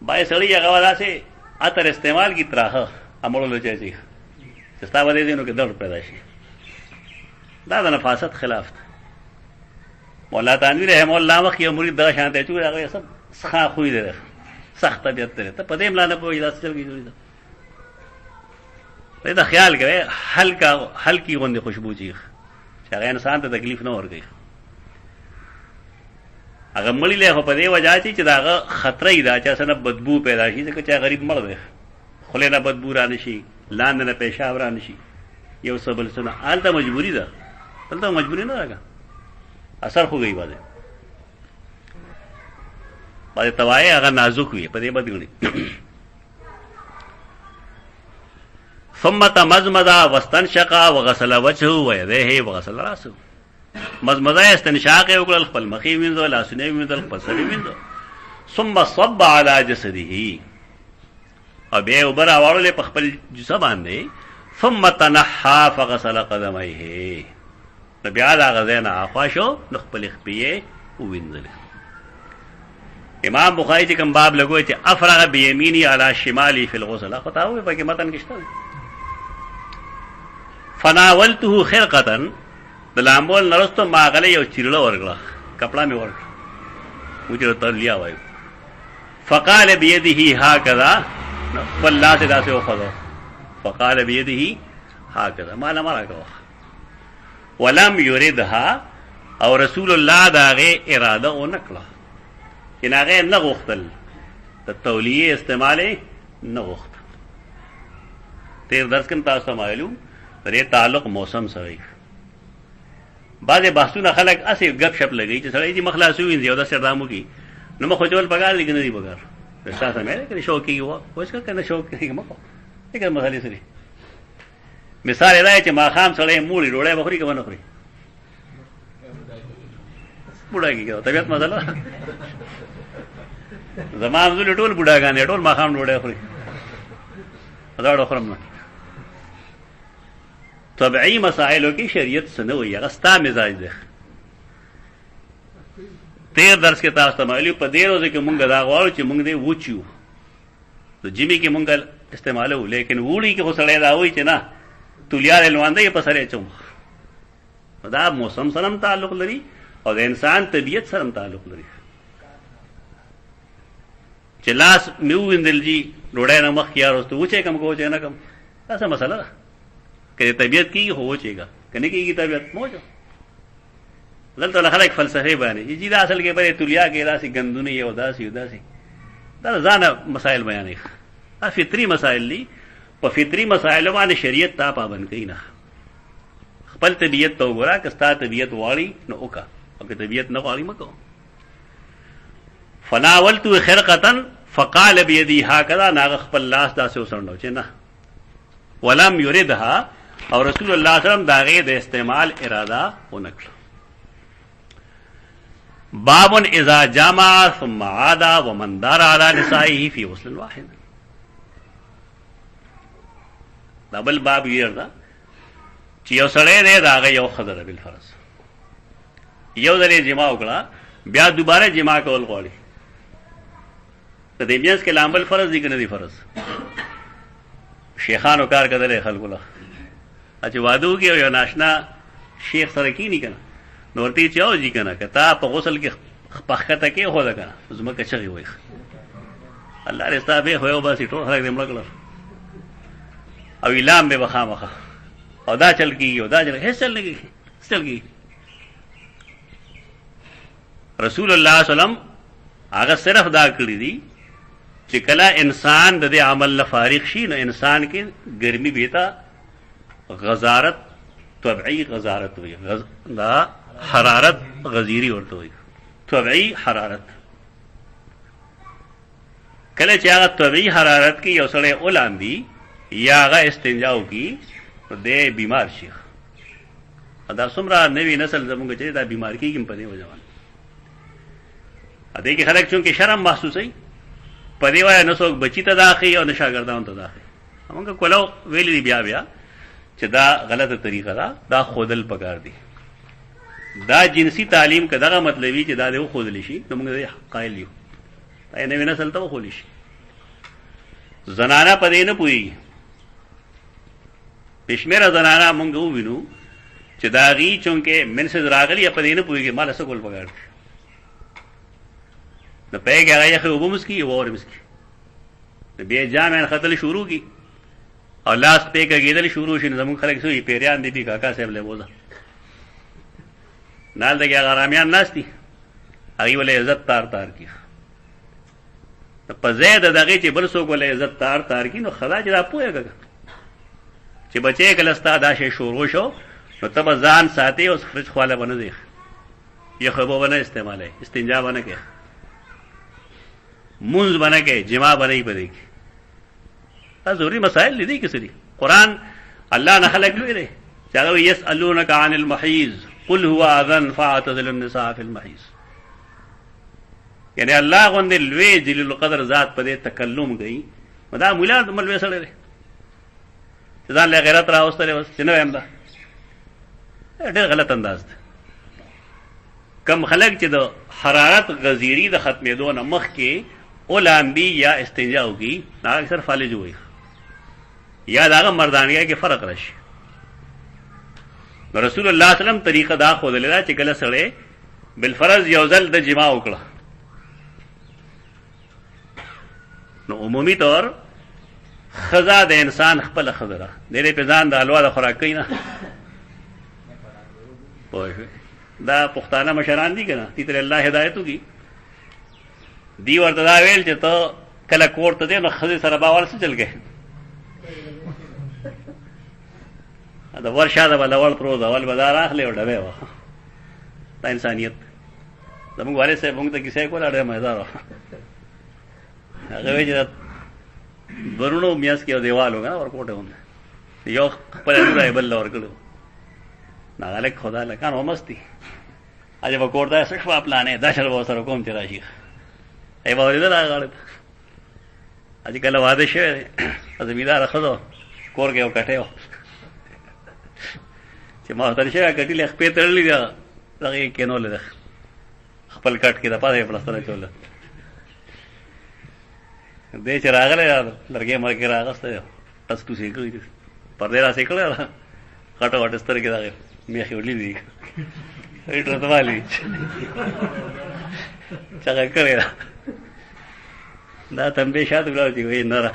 بای سړی هغه والا سے اتر استعمال کی طرح امرو له چي چې ستا باندې دینو کې درد پیدا شي دا د نفاست خلاف دی مولا تانوی رحم الله مخ یو مرید دا شانته چې هغه سب ښه خوې دی سخت طبیعت ته ته پدې ملانه پوي دا څه چل کیږي دا خیال کوي ہلکی غوندې خوشبو چی چې هغه انسان ته تکلیف نه ورګي هغه مړی له په دې وجہ چې داغه خطرې دا چې سره بدبو پیدا شي ځکه چې غریب مړ دی خله نه بدبو را نشي لاندې نه پیشاب را نشي یو سبل سره حالته مجبوری ده بلته مجبوری نه راګه اثر خو گئی باندې باندې توای هغه نازک وي په دې بدګړي ثم تمزمز واستنشق وغسل وجهه ويديه وغسل راسه مزمزه استنشاق وکړل خپل مخې وینځو لاسونه وینځل خپل سر وینځو ثم صب على جسده او بیا وبر اواړل په خپل جسم باندې ثم تنحى فغسل قدميه بیا دا غزنه اخواشو خپل خپې وینځل امام بخاری چې کوم باب لګوي چې افرغ بيميني على شمالي في الغسل خطاوي په کې متن کېشته فناولته خرقه دلامول نرستو ماغله یو چیرلو ورغلا کپڑا می ورغ مجھے تر لیا وای فقال بيده هكذا والله سے دا سے وخذو فقال بيده هكذا ما لم راكو ولم يردها او رسول الله داغه اراده او نکړه چې ناغه نه غوښتل د تولیه استعمال نه غوښت. تیر درس کې تاسو معلوم پرې تعلق موسم سره بعضې بحثونه خلک اسې ګپ شپ لګوي چې سړی دې مخلاص ووینځي او داسې اقدام وکړي نو مخ وچول پکار دي که نه دي پکار ستا سمې دی که شوق کېږي وس که نه شوق کېږي مه کوه فکر مسلې سرې مثال یې دا دی چې ماښام سړی موړي ډوډۍ به خوري که به نه خوري بوډا کېږي طبیعت مسله زما همزولې ټول بوډاګانې ټول ماښام ډوډۍ خوري دا خورم نه طبعی مسائلو کی شریعت سنوی هغه ستا مزاج دی. تیر درس کې تاسو ته معلوم په دې روزه کې مونږ دا غواړو چې مونږ دې وچیو د جمی کې مونږ استعمالو لیکن وړي کې خو سړی دا وایي چې نه تولیار لوانده په سره چوم دا موسم سره تعلق لري او د انسان طبیعت سره تعلق لري چې لاس میو ویندل جی ډوډۍ نه مخ کیا وروسته وچې کم کو چې نه کم دا څه مسله ده کہ طبیعت کی ہو چے گا کہنے کی طبیعت موجو دلته خلک فلسفه باندې چې دا اصل کې بره تولیا کې داسې ګندونه یو داسې دا ځان مسائل بیانې دا فطری مسائل دي په فطری مسائل باندې شریعت تا پابند کوي نه خپل طبیعت ته وګوره که ستا طبیعت واړي نو وکا او که طبیعت نه واړي مکو. فناولت خرقه فقال بيدي هكذا ناغ خپل لاس داسې وسړنو چې نه ولم يردها او رسول الله صلی الله علیه وسلم داغه د استعمال اراده ونکړه. باب اذا جامع ثم عاد ومن دار على نسائه في غسل واحد. دا بل باب یې دا چې یو سړی دی داغه یو خضر بالفرض یو ځلې جما وکړه بیا دوباره جما کول غواړي د دې بیاس کې لامل فرض دي که نه دي فرض شیخانو کار کړل خلکو له چې وادو کې یو ناشنا شیخ سره کینی کنه نو ورته چې او جی کنه کته په غسل کې پخته کې هو ده کنه زما کې چغي وای الله رستا به هو بس ټول خلک دې مړ کړل او اعلان به بخامخه او دا چل کیږي او دا چل هیڅ چل نه کیږي رسول الله صلی الله علیه وسلم هغه صرف دا کړی دي چې کله انسان د دې عمل لفارغ شي نو انسان کې ګرمي بیتا غزارت طبعی غزارت وي دا حرارت غزیری ورته وي طبعی حرارت کله چې هغه طبعی حرارت کې یو سړی اولاندي یا هغه استنجاو کی دې بیمار شي دا څومره نوی نسل زموږ چې دا بیمار کیږي په دې وجه باندې ا دې کې خلک چون کې شرم محسوسي په دې وای نه څوک بچی ته داخلي او نشاګردان ته داخلي موږ کولو ویلي بیا چې دا غلطه طریقه ده دا خودل پکار دي دا جنسی تعلیم کا دغه مطلبي چې دا دې خودل شي نو موږ قائل یو دا نه وینه سلطه خول شي زنانه په دې نه پوي پښمره زنانه موږ وینو چې دا غي چونکه منسز راغلی په دې نه پوي کې مال سکول پکار دي نو پیګه هغه خو وبو مسکی او اور مسکی بیا جامع خطل شروع کی اور لاس پیګه کېدل شروع شي زمون خلک سوې پیریان دي کاکا صاحب له بوزا نال دغه غرامیان ناشتي هغه ولې عزت تار کی په زید دغه چې بل څوک ولې عزت تار کی نو خدا چې را پوهیږي چې بچي کله ستا دا شی شروع شو نو تب ځان ساتي او فرج خواله بنه دی یو خبو بنه استعماله استنجا بنه کې منز بنا کے جمع بنائی پڑے گی ضروری مسائل لیدی کسی دی قرآن اللہ نہ خلق لوئی رہے چاہو یسألونک عن المحیض قل هو اذن فاعتزلوا النساء فی المحیض یعنی اللہ غندے لوی جلیل القدر ذات پدے تکلم گئی مدا مولا ملوی سڑے رہے ځان له غیرت راوستلې وس چې نو هم دا ډېر غلط انداز ده کم خلق چې د حرارت غزیری د ختمېدو نه مخکې اولامبي یا استنجا وکړي هغه اکثر فالج وي یا داغه مردانګۍ کې فرق راشي نو رسول الله صلی الله علیه وسلم طریقه دا ښودلې ده چې کله سړی بالفرض یو ځل د جما وکړه نو عمومي طور خزا د انسان خپل خزره دې په ځان د الوا د خوراکۍ نه پوه دا پښتانه مشران دي کنه دې تر الله هدایت وکي دی ورته دا ویل چې ته کله کوړه دې نو خزه سره باور څه چل گئے دا ورشه دا ولول پرو دا ول بازار اخلي او ډبه و دا انسانيت زموږ والي صاحب موږ ته کیسه کوله ډېر مزدار هغه وی چې برونو میاس کې دیوالو غا ورکوټه ونه یو خپل ځای بل ورکړو ناغلک خدا لکان ومستی اجه وکوردا څه پلانې دا شل وسره کوم چې راشي ای باورې دا غاړه اجه کله واده شه زمیدار خدو کور کې وکټه چې ما تر شه کټی لخ په تړلې دا دغه کې نو لږ خپل کټ کې د پاره پلستر چول دې چې راغله لرګي مرګ راغسته تاسو څه کوي پر دې را سیکړه کټه وټ ستر کې دا میخي ولې دي ایټر ته والی څنګه کړی دا تم به شاته ولاړ دی وای نه را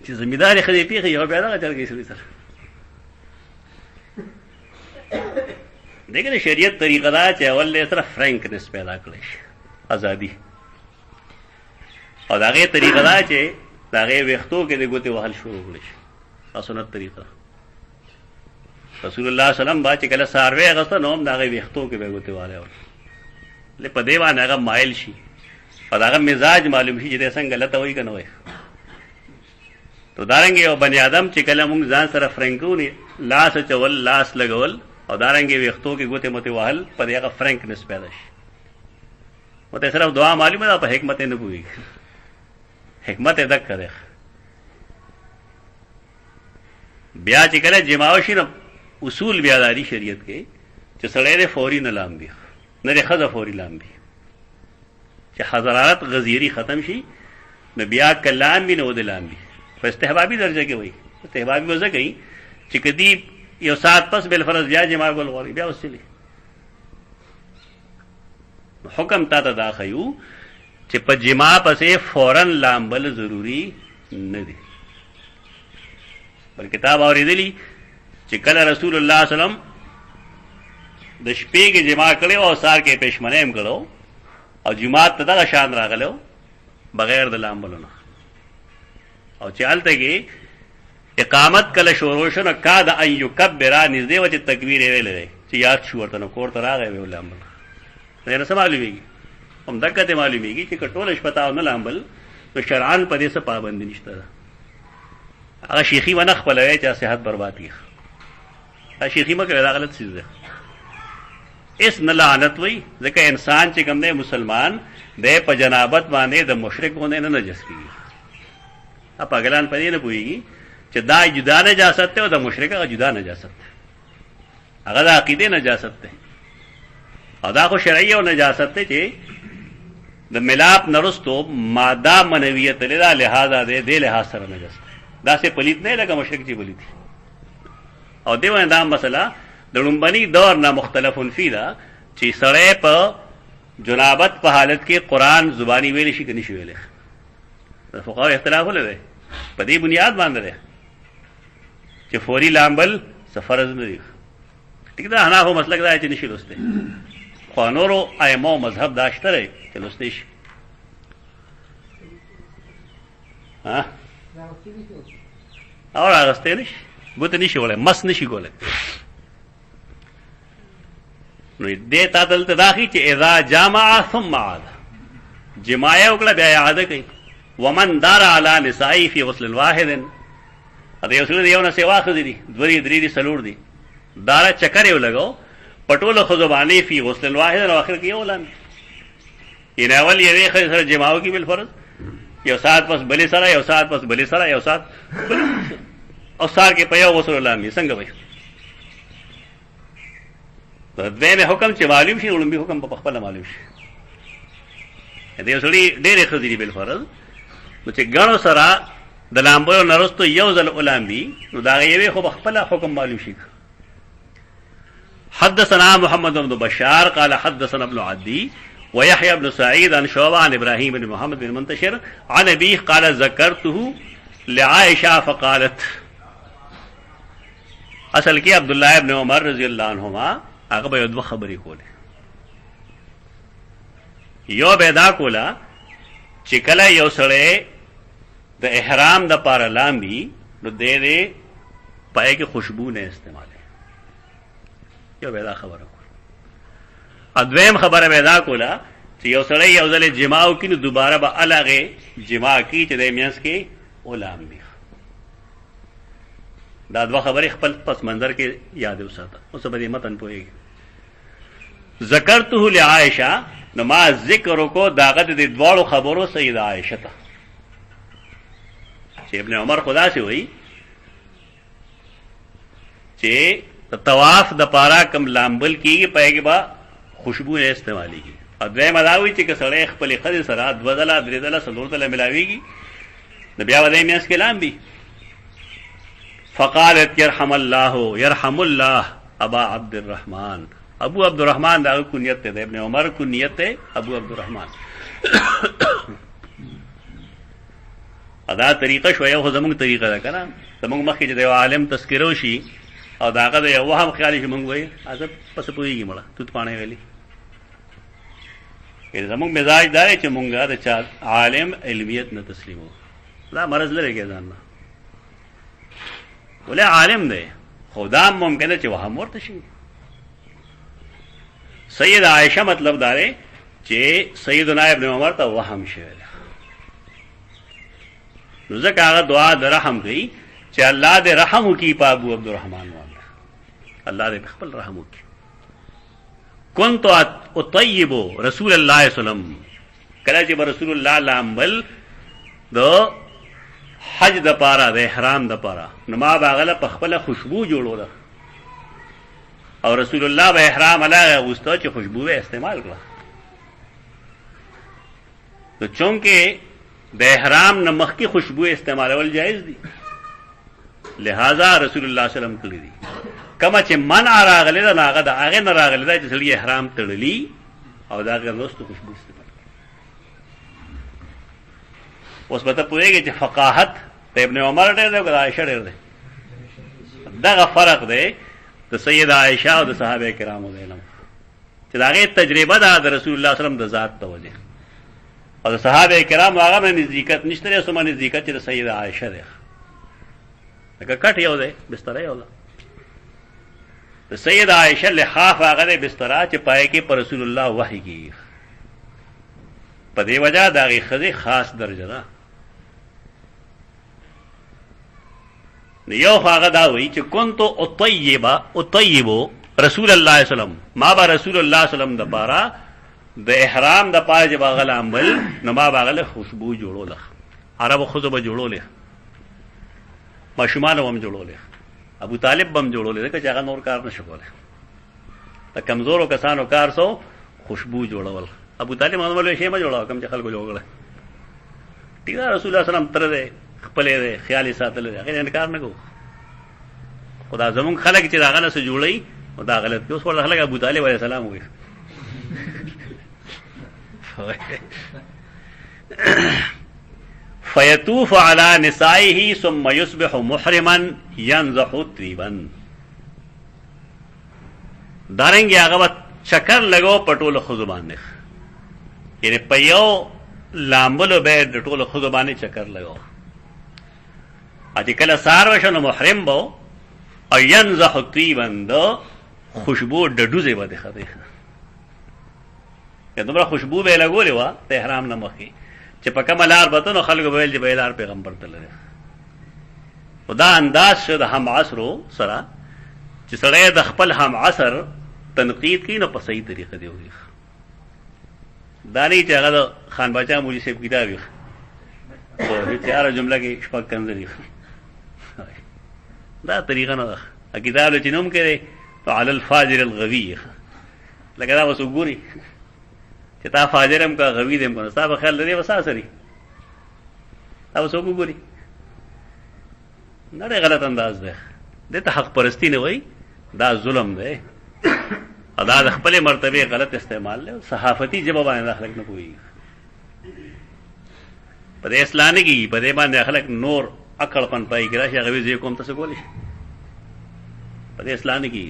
چې زمیدار خدای پیخي یو بیا دا چل کې سړي سره دغه شریعت طریقه دا چې اول سره فرانکنس پیدا کړی شي ازادي او داغه طریقه دا چې داغه وختو کې د ګوتې وهل شروع کړی شي سنت طریقه رسول الله سلام با چې کله ساروي غسته نوم داغه وختو کې به ګوتې واله ول په دیوانه هغه مایل شي او داغه مزاج معلوم شي چې څنګه غلطه وای کنه وای تو دارنګ یو بنی آدم چې کله موږ ځان سره فرانکونی لاس چول لاس لګول او دارنګ وختو کې ګوتې مته وهل په دغه فرانکنس پیدا شي وته صرف دعا معلومه ده په حکمت نه پوي حکمت دک کړه بیا چې کله جماوشي نو اصول بیا داری شریعت کې چې سړی فوري نه لامبي نه خزه فوري لامبي چې حضرات غزيري ختم شي نو بیا کلام بھی نه ود لامبي په استحبابي درجه کې وای استحبابي وځه کوي چې کدی یو سات پس بل فرض بیا جما ګل غوري بیا وسلی حکم تا ته دا خيو چې په جما پسې فورن لامبل ضروری نه دي بل کتاب اوریدلی چې کله رسول الله صلی الله علیه وسلم د شپې کې جما کړو او سار کې پښمنه هم کړو او جماعت ته دا شان راغلو بغیر د لامبلونو او چې الته کې اقامت کله شروع شنه کا د ايو کبرا نږدې وته تکبیر ویلې چې یاد شو ورته نو کوړه راغی ویل لامبل نه نه معلومیږي هم دغه معلومیږي چې کټول شپتا نه لامبل نو شرعاً په دې څه پابند نشته هغه شيخي ونه خپلوي چې صحت برباد کی هغه شيخي مکه دا غلط چیز ده اس نه لعنت وای ځکه انسان چې کوم دی مسلمان د په جنابت باندې د مشرک باندې نه نجس کیږي اپ اګلان پدې نه پويږي چې دا جدا نجاست ته او د مشرک هغه جدا نجاست هغه د عقیده نجاست ده او دا خو شرعي او نجاست ته چې د ملاپ نرستو ماده منویت له لحاظه ده د لحاظ سره نجاست دا سه پلیت نه لګه مشرک چې پلیت او دیو دا مسله د لومبني دور نه مختلفون فی دا چې سړی په جنابت په حالت کې قران زبانی ویل شي کني شي ویل فقها اختلاف لري په دې بنیاد باندې چې فوري لامبل سفرز نه دي ټیک دا نه هو مسلک دا چې نشي لسته خو نورو ائمه مذهب داشته لري چې لسته شي ها اور راغسته نشي ګوت نشي ولې مس نشي کوله نو دې تا دلته داخلي چې اذا جامع ثم عاد جماع وکړه بیا عاده کوي ومن دار على نسائی فی غسل واحد اته یو څه دیونه سیوا خذری دوری درې دي سلور دي دار چکر یو لګاو پټول خزبانی فی غسل واحد او اخر کې یو لان ان اول یې خې سره جماع کی بل فرض یو سات پس بلی سره یو سات پس بلی سره یو سات او سار کې په یو غسل الله څنګه وای دغه حکم چې معلوم شي ولومبي حکم په خپل معلوم شي دې سړي ډېر خذری بل فرض نو چې غاڼو سره د لامبو نرستو یو ځل اولامبي نو دا یې خو خپل حکم معلوم شي حدثنا محمد بن بشار قال حدثنا ابن عدي ويحيى بن سعيد عن شعبة عن ابراهيم بن محمد بن منتشر عن ابيه قال ذكرته لعائشة فقالت. اصل کې عبد الله ابن عمر رضی الله عنهما هغه به دوه خبرې کولې. یو پیدا کولا چې کله یو سړی د احرام د پاره لامبي نو دې دې پای کې خوشبو نه استعماله. یو پیدا خبره کوله. ادویم خبره پیدا کولا چې یو سړی یو ځل جماع وکړي نو دوباره به الګه جماع کی چې د میانس کې ولامبي. دا دوه خبرې خپل پس منظر کې یاد وساته. اوس به دې متن پوهیږي. ذکرته لعائشہ نو ما ذکر کو داغه د دوړو خبرو سیدہ عائشہ ته چې ابن عمر خدا سے وئی چې طواف د پارا کم لامبل کیږي پېږي با خوشبو نه استعمالي کی. ادوی مداوی چې کسړې خپل خدي سره دوزلا درېدلا سلورتله ملاويږي د بیا ودی میاس کې لامبي. فقالت يرحم الله ابا عبد الرحمن. ابو عبد الرحمن دا کنیت ته ابن عمر کنیت ته ابو عبد الرحمن. ادا طریقه شو یو زموږ طریقه ده کنه. زموږ مخکې چې د عالم تذکرو شي او داغه د یو وهم خیال شي مونږ وایي ازه پس پويږي مړه توت پانه ویلي. کله زموږ مزاج دا چې مونږه د چا عالم علمیت نه تسلیمو. لا مرز لري کې ځان نه ولې عالم دی خدا ممکنه چې وهم ورته شي. سید عائشہ مطلب داره چې سیدنا ابن عمر ته وهم شوی. نو ځکه هغه دعا د رحم کوي چې الله دې رحم وکړي په ابو عبد الرحمن باندې. الله دې خپل رحم وکړي. كنت اطيب رسول الله صلی الله علیه وسلم. کله چې رسول الله لامبل دو حج د پاره د احرام د پاره نو ما باغله په خپل خوشبو جوړوله او رسول الله به احرام علاوه واستو چې خوشبو استعمال کړه. تو چونکه د احرام نه مخکې خوشبو استعمالول جایز دي لہذا رسول الله صلی الله علیه وسلم کړی دي. کما چې منع راغلی دا هغه د هغه نه راغلی دا چې سړي احرام تړلی او دا هغه نوستو خوشبو استعمال. اوس به ته پوهېږي چې فقاهت د ابن عمر ډېر دی او د عایشه ډېر دی. دغه فرق دی د سیدہ عائشہ او د صحابه کرامو د علم چې دا غي تجربه ده د رسول الله صلی الله علیه وسلم د ذات ته وجه او د صحابه کرام هغه باندې نزدېکت نشته لري. سمه نزدېکت چې د سیدہ عائشہ ده لکه کټ یو دی بستر یو ده. د سیدہ عائشہ لحاف هغه د بستر چې پای کې پر رسول الله وحی کیږي. په دې وجہ دا غي خزي خاص درجه ده. یو هغه دا وی چې كنت اطيب رسول الله صلی الله علیه وسلم. ما با رسول الله صلی الله علیه وسلم د پاره د احرام د پاره چې باغله عمل نو ما باغله خوشبو جوړوله. عربو خو به جوړوله ماشومان هم جوړوله ابو طالب هم جوړوله ځکه چې هغه نور کار نشو کوله. د کمزورو کسانو کار سو خوشبو جوړول. ابو طالب هم ولې شی ما جوړاو کوم چې خلکو جوړول. ټیک رسول الله صلی الله علیه وسلم تر دې خپل خیالي ساتل هغه انکار نه کو. خدا زمون خلک چې دا غلط جوړي او دا غلط کې اوس ورته خلک ابو طالب علیه السلام وي. فيطوف على نسائه ثم يصبح محرما ينزح طيبا. دارنګ هغه چکر لګاو پټول خزبان نه یعنی په یو لامبلو به د ټول خزبانه چکر لګاو. اته کله سار وشنو محرم بو او ينزح طيبا دو خوشبو ډډوزه باندې خدای که دومره خوشبو به لګولې و ته احرام نه مخې چې په کوم لار بتنو خلکو به ویل چې به لار پیغمبر ته لري. خدا انداز شو د هم عصرو سره چې سره د خپل هم عصر تنقید کین په صحیح طریقه دی وي. دانی چې هغه خان بچا مولوی صاحب کتاب یې او هیڅ یاره جمله کې شپږ کنځري دا طریقه نه ده. کتاب چې نوم کړي فعل الفاجر الغوی لکه دا وسګوري چې تا فاجرم کا غوی دم کنه صاحب خیال لري وسا سری دا وسګوري نه غلط انداز ده. د ته حق پرستی نه وای دا ظلم ده. ادا د خپل مرتبه غلط استعمال له صحافتی جواب باندې خلک نه کوي په اسلامي کې په دې باندې خلک نور عقل پن پای کې راشي هغه زی کوم تاسو کولی په دې اسلامي کې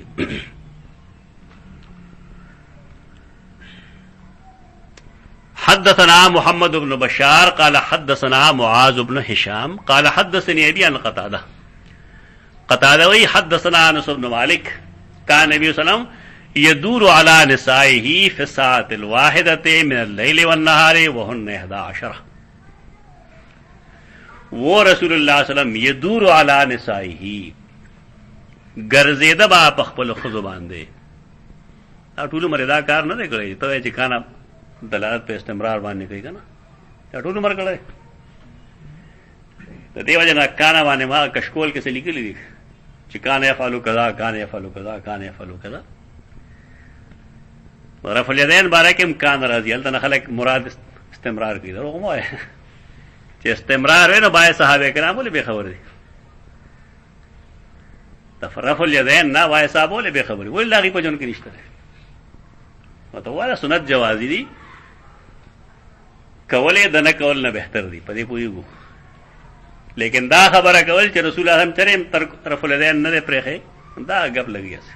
حدثنا محمد بن بشار قال حدثنا معاذ بن هشام قال حدثني ابي عن قتاده وی حدثنا انس بن مالك كان النبي صلى الله عليه وسلم يدور على نسائه في الساعة الواحدة من الليل والنهار وهن 11 وہ رسول اللہ صلی اللہ علیہ وسلم يدور على نسائه گرزیده با پخپل خزو باندې ټول مردا کار نه کوي ته چې کانا دلالت په استمرار باندې کوي کنه ټول مر کړه د دیو جنا کانا باندې ما کشکول کې څه لیکلي دي چې کان يفعلوا كذا كان يفعلوا كذا كان يفعلوا كذا رفع الیدین بارے کې امکان راځي الته خلک مراد استمرار کوي دغه مو چې استمرار وینو بای صحابه کرام له به خبر دي رفع الیدین نه وای صاحب له به خبر وی لاغي په جون کې نشته متواله سنت جوازی دي کولې د نه کول نه بهتر دي په دې پویګو لیکن دا خبره کول چې رسول الله تریم تر رفع الیدین نه پرېخه دا غب لګیاس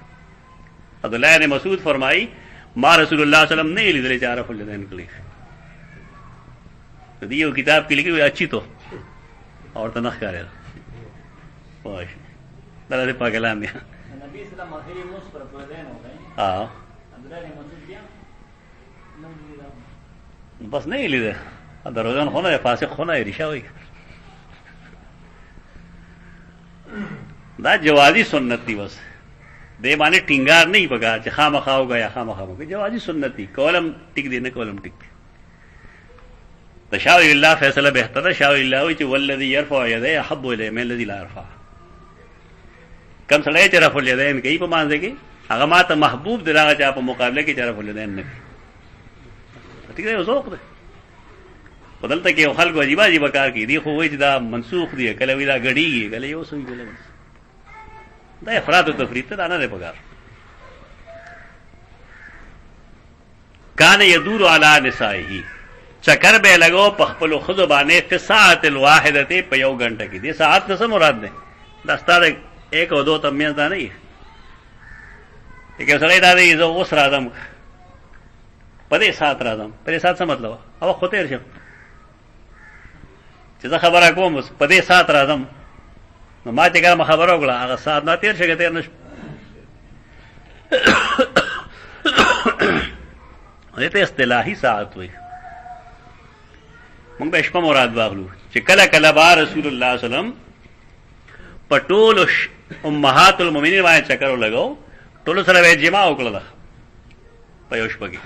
عبد الله بن مسعود فرمایي ما رسول الله صلی الله علیہ وسلم نے لیدل چې رفع الیدین کړی دې یو کتاب کې لیکي اچھی تو اور ته نه ښکاري وای دا دې پاګلان دي نبی صلی الله علیه وسلم پر پردین هو گئے عبد الله بن مسعود بیا بس نه لیدل دا روزان خونه فاسق خونه ریشاوي دا جوازی سنت دی بس دې باندې ټینګار نه پکا چې خامخا ہوگا یا خامخا ہوگا جوازی سنت دی کولم ټیک دی نه کولم ټیک د شاوی الله فیصله بهتره شاوی الله وی چې والذي يرفع يديه احب اليه من الذي لا يرفع کم سړی چې رفع الیدین کوي په مانځ کې هغه ماته محبوب دی هغه چې په مقابله کې چې رفع الیدین نه کوي ټیک دی ذوق دی بدلته کې خلک واجب واجب کار کوي دی خو وایي چې دا منسوخ دی کله وی دا غړیږي کله یو سوي کله دا افراط او تفریط ته نه دی پکار کان یدور علی نسائه چکر به لګو پخپل خود باندې په ساعت الواحده په یو غنټه کې دي ساعت څه مراد ده دا ستاره ایک او دو تمیز دا نه یې کې سره دا دی زه اوس راځم پدې سات راځم پدې سات څه مطلب او خو تیر شم چې زه خبره کوم پدې سات راځم نو ما چې کوم خبره وکړه هغه سات نه تیر شګه تیر نشم دې ته اصطلاحي ساعت وایي مونږ به شپه مراد واغلو چې کله کله با رسول الله صلی الله علیه وسلم پټول امهات المؤمنین باندې چکر لګاو ټول سره به جما وکړه په یو شپه کې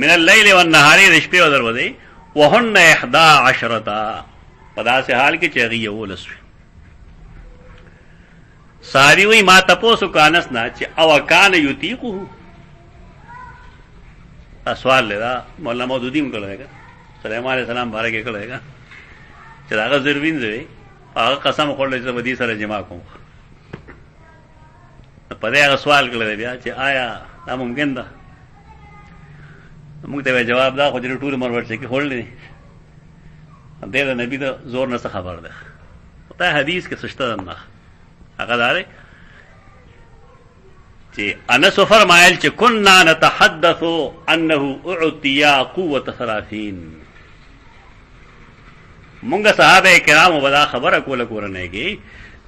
من الليل والنهار رشپه او دروازه وهن 11 په داسې حال کې چې هغه یو لس ساری وی ما تاسو کانس نه چې او کان یتیقو سوال لیدا مولانا مودودیم کړهګا سليمان عليه السلام بارے کې کړهګا چې هغه زروین دی هغه قسم خورل چې ودی سره جما کوم په دې هغه سوال کړل بیا چې آیا دا ممکن ده موږ ته جواب دا خو د ټول عمر ورته کې خورل دي دې د نبی د زور نه خبر ده دا حدیث کې سشته نه هغه داره چې انس فرمایل چې كنا نتحدث انه اعطي قوه 30 مونږ صحابه کرام ودا خبره کوله کورنه کې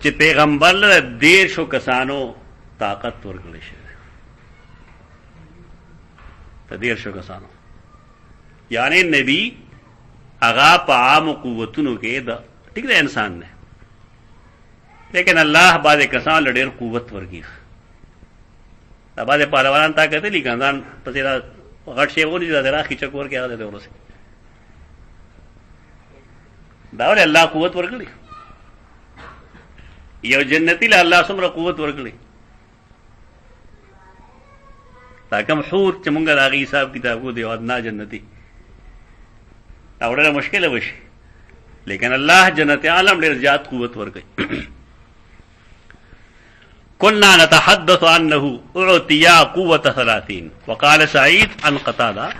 چې پیغمبر له 150 کسانو طاقت ورکړل شي ته 150 کسانو یعنی نبی هغه په عام قوتونو کې دا ټیک ده انسان نه لیکن الله باندې کسان له ډېر قوت ورکړي دا باندې پهلوان طاقت لري ګاندان پسې دا غټ شی ونی دا راخي چکور کې هغه ته ورسې دا ول الله قوت ورکړي یو جنتی له الله سمره قوت ورکړي تا کوم حور چې مونږه دا غي حساب کتاب کو دی او ادنا جنتی دا وړه مشکل وشي لیکن الله جنت عالم ډېر زیات قوت ورکړي قلنا نتحدث عنه اعطيا قوة 30. وقال سعيد عن قتادة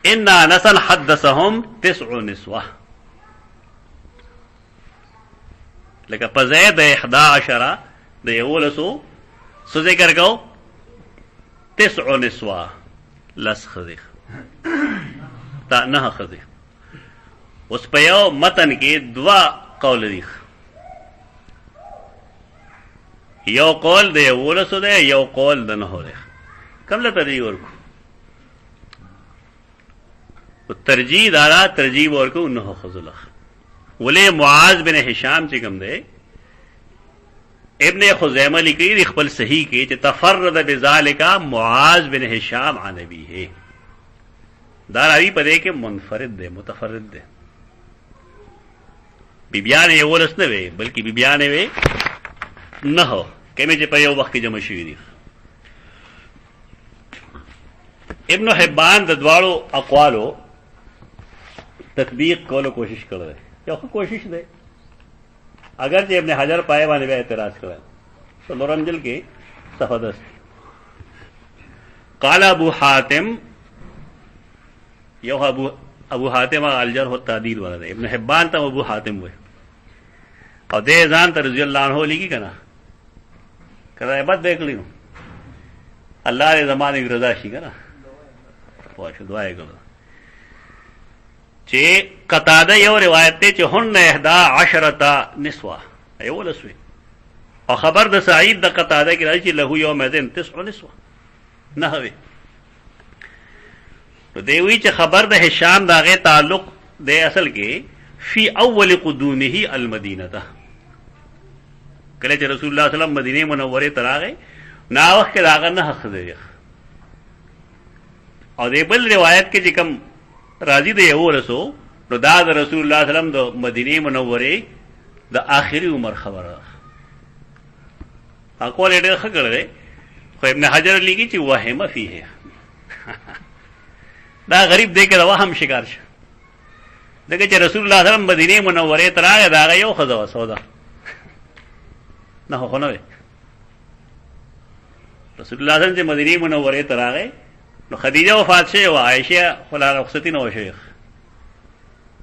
إنا نسن حدثهم 9 نسوة. لکه په ځای د 11 د 11 څه ذکر کو 9 نسوه لس خذي تا نه خذي. اوس په یو متن کې 2 قول دي. یو قول د 11 دی، یو قول د 9 دی. کوم له ترجیح ورکو؟ ترجیح دارا ترجیح ورکو 9 خذله. ولې معاذ بن هشام چې کوم دی ابن خزیمه لیکي د خپل صحیح کې چې تفرد بذالک معاذ بن هشام عن ابيه. دا راوی پدې کې منفرد دی، متفرد دی. بیبیان یې ولس نه وي بلکې بیبیان وي نه کمه چې په یو وخت کې جمع شوي دي. ابن حبان د دواړو اقوالو تطبیق کولو کوشش کړی. یو کوشش دی اگر چې ابن حجر پای باندې به اعتراض کړی تو لورنجل کې صفحه 10 قال ابو حاتم یو ابو حاتم الجرح والتعدیل والا دی. ابن حبان ته ابو حاتم وای او دې ځان ته رضی الله عنه لیکي کنه کله بعد دیکھ لینو الله دې زمانه رضا شي کنه واشه دعا یې کړه چې قتاده یو روایت ته چې هن 11 نسوه ایو لسوي او خبر د سعید د قتاده کې راځي له یو مدن 9 نسوه نه وي. نو دی وی چې خبر د هشام داغه تعلق د اصل کې فی اول قدومه المدینه ته کله چې رسول الله صلی الله علیه وسلم مدینه منوره ته راغی نا وخت کې راغ نه خدای او دی بل روایت کې چې کوم راضی دی یو رسو نو دا د رسول الله صلی الله علیه وسلم د مدینه منوره د آخري عمر خبره اقوال ډېر ښه کړل. خو ابن حجر لیکي چې وهم فيه دا غریب دی که دا وهم شکار شه دغه چې رسول الله صلی الله علیه وسلم مدینه منوره ته راغی دا یو خزه سودا نه خو نه رسول الله صلی الله علیه وسلم مدینه منوره ته راغی نو خدیجه وفات شوه او عائشه خلا رخصتی نو شیخ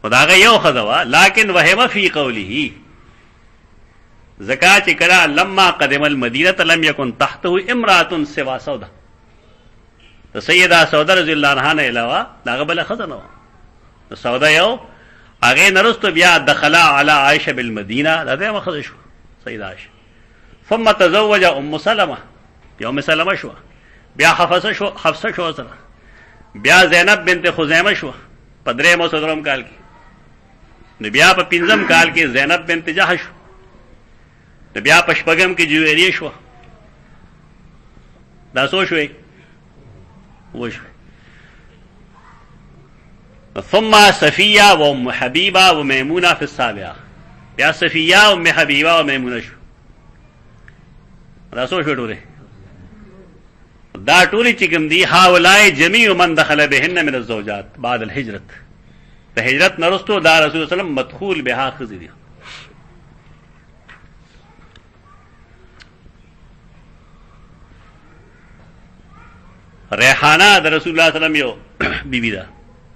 خداغه یو خذوا لكن وهم في قوله زکات کړه لما قدم المدینه لم يكن تحته امراه سوا سودا. تو سیدہ سودا رضی الله عنها نه علاوه داغه بل خزنه نو سودا یو هغه نرست بیا دخل على عائشه بالمدینه دا دغه خزه شو سیدہ عائشه. ثم تزوج ام سلمہ یوم سلمہ شو بیا حفصه شو سره بیا زینب بنت خزیمه شو په 3 کال کې. نو بیا په 5 کال کې زینب بنت جحش شو. نو بیا په 6 کې جویریه شو. دا څو شوي وشو. ثم صفیہ و ام حبیبہ و میمونہ فی السابعہ بیا صفیہ ام حبیبہ و میمونہ شو. دا څو شو ټوله دا ټولي چې کوم دي هاولای جميع من دخل بهن من الزوجات بعد الهجرت د هجرت نرستو دا رسول الله صلی الله علیه وسلم مدخول بها خزي دي. ریحانه د رسول الله صلی الله علیه وسلم یو بیبی ده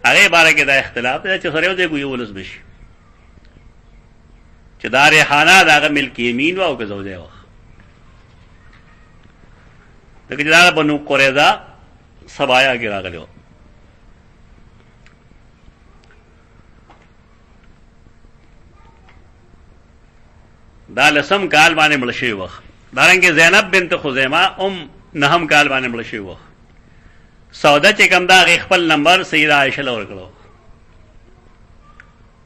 هغه باره کې دا اختلاف دی چې سره یو دی یو ولس بشي چې دا ریحانه دغه ملک یمین او که زوجه و دغه دا بنو قریظه سبایا کې راغلو. دا لسم کال باندې مړ شوی وخت دارنګه زینب بنت خزیمه نهم کال باندې مړ شوی وخت. سودا چې کوم دا خپل نمبر سیدہ عائشہ لور کړو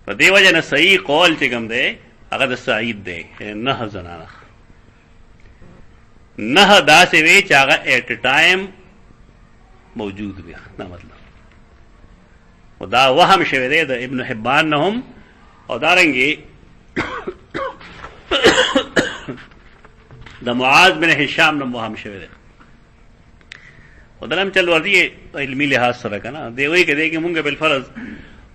په دی وجه نه صحیح قول چې کوم دی هغه د سعید دی نه زنانه نه داسې وی چې هغه ایٹ ټایم موجود وي نه مطلب او دا وهم شوی دی د ابن حبان نه هم او دارنګي د معاذ بن هشام نه وهم شوی دی او دلم چل ورته علمي لحاظ سره کنه دی وی کده کې مونږ بل فرض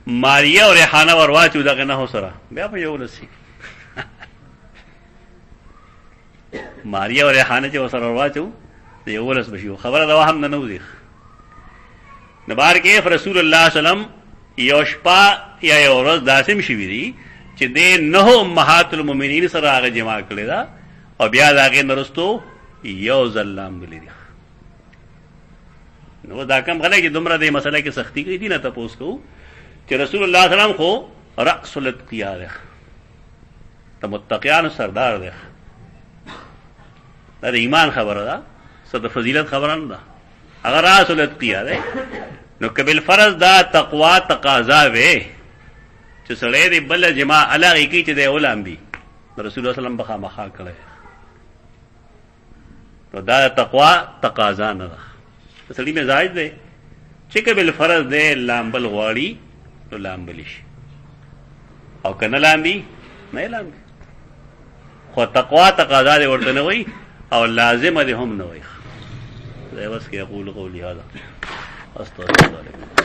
ماریا او ریحانه ورواچو دغه نه سره بیا په یو لسی ماریا او ریحانه چې وسره ورواچو د یو ولس بشي خبره دا هم نه وځي نبار کې رسول الله سلام یو شپه یا یو ورځ داسم شوی دي چې د نه امهات المؤمنین سره هغه جمع کړی دا او بیا دا کې نرستو یو ځلام غلی دي نو دا کوم غلې چې دومره د مسله کې سختی کوي دي نه تاسو کو چې رسول الله سلام خو رأس الاتقیاء ده ته متقیان سردار ده دا ایمان خبره ده ست فضیلت خبره نه ده اگر رأس الاتقیاء ده نو کبل فرض دا تقوا تقاضا وې چې سړی دې بل جما علاوه کی چې د علماء بي رسول الله سلام بخا مخا کړي نو دا تقوا تقاضا نه ده سړی مزاج دی چې کبل فرض دی لامبل غواړي نو لامبل شي او کنه لامبي نه لامبي خو تقوا تقاضا دی ورته نه وي او لازم دی هم نه وي زه بس کې اقول قولي هذا استغفر الله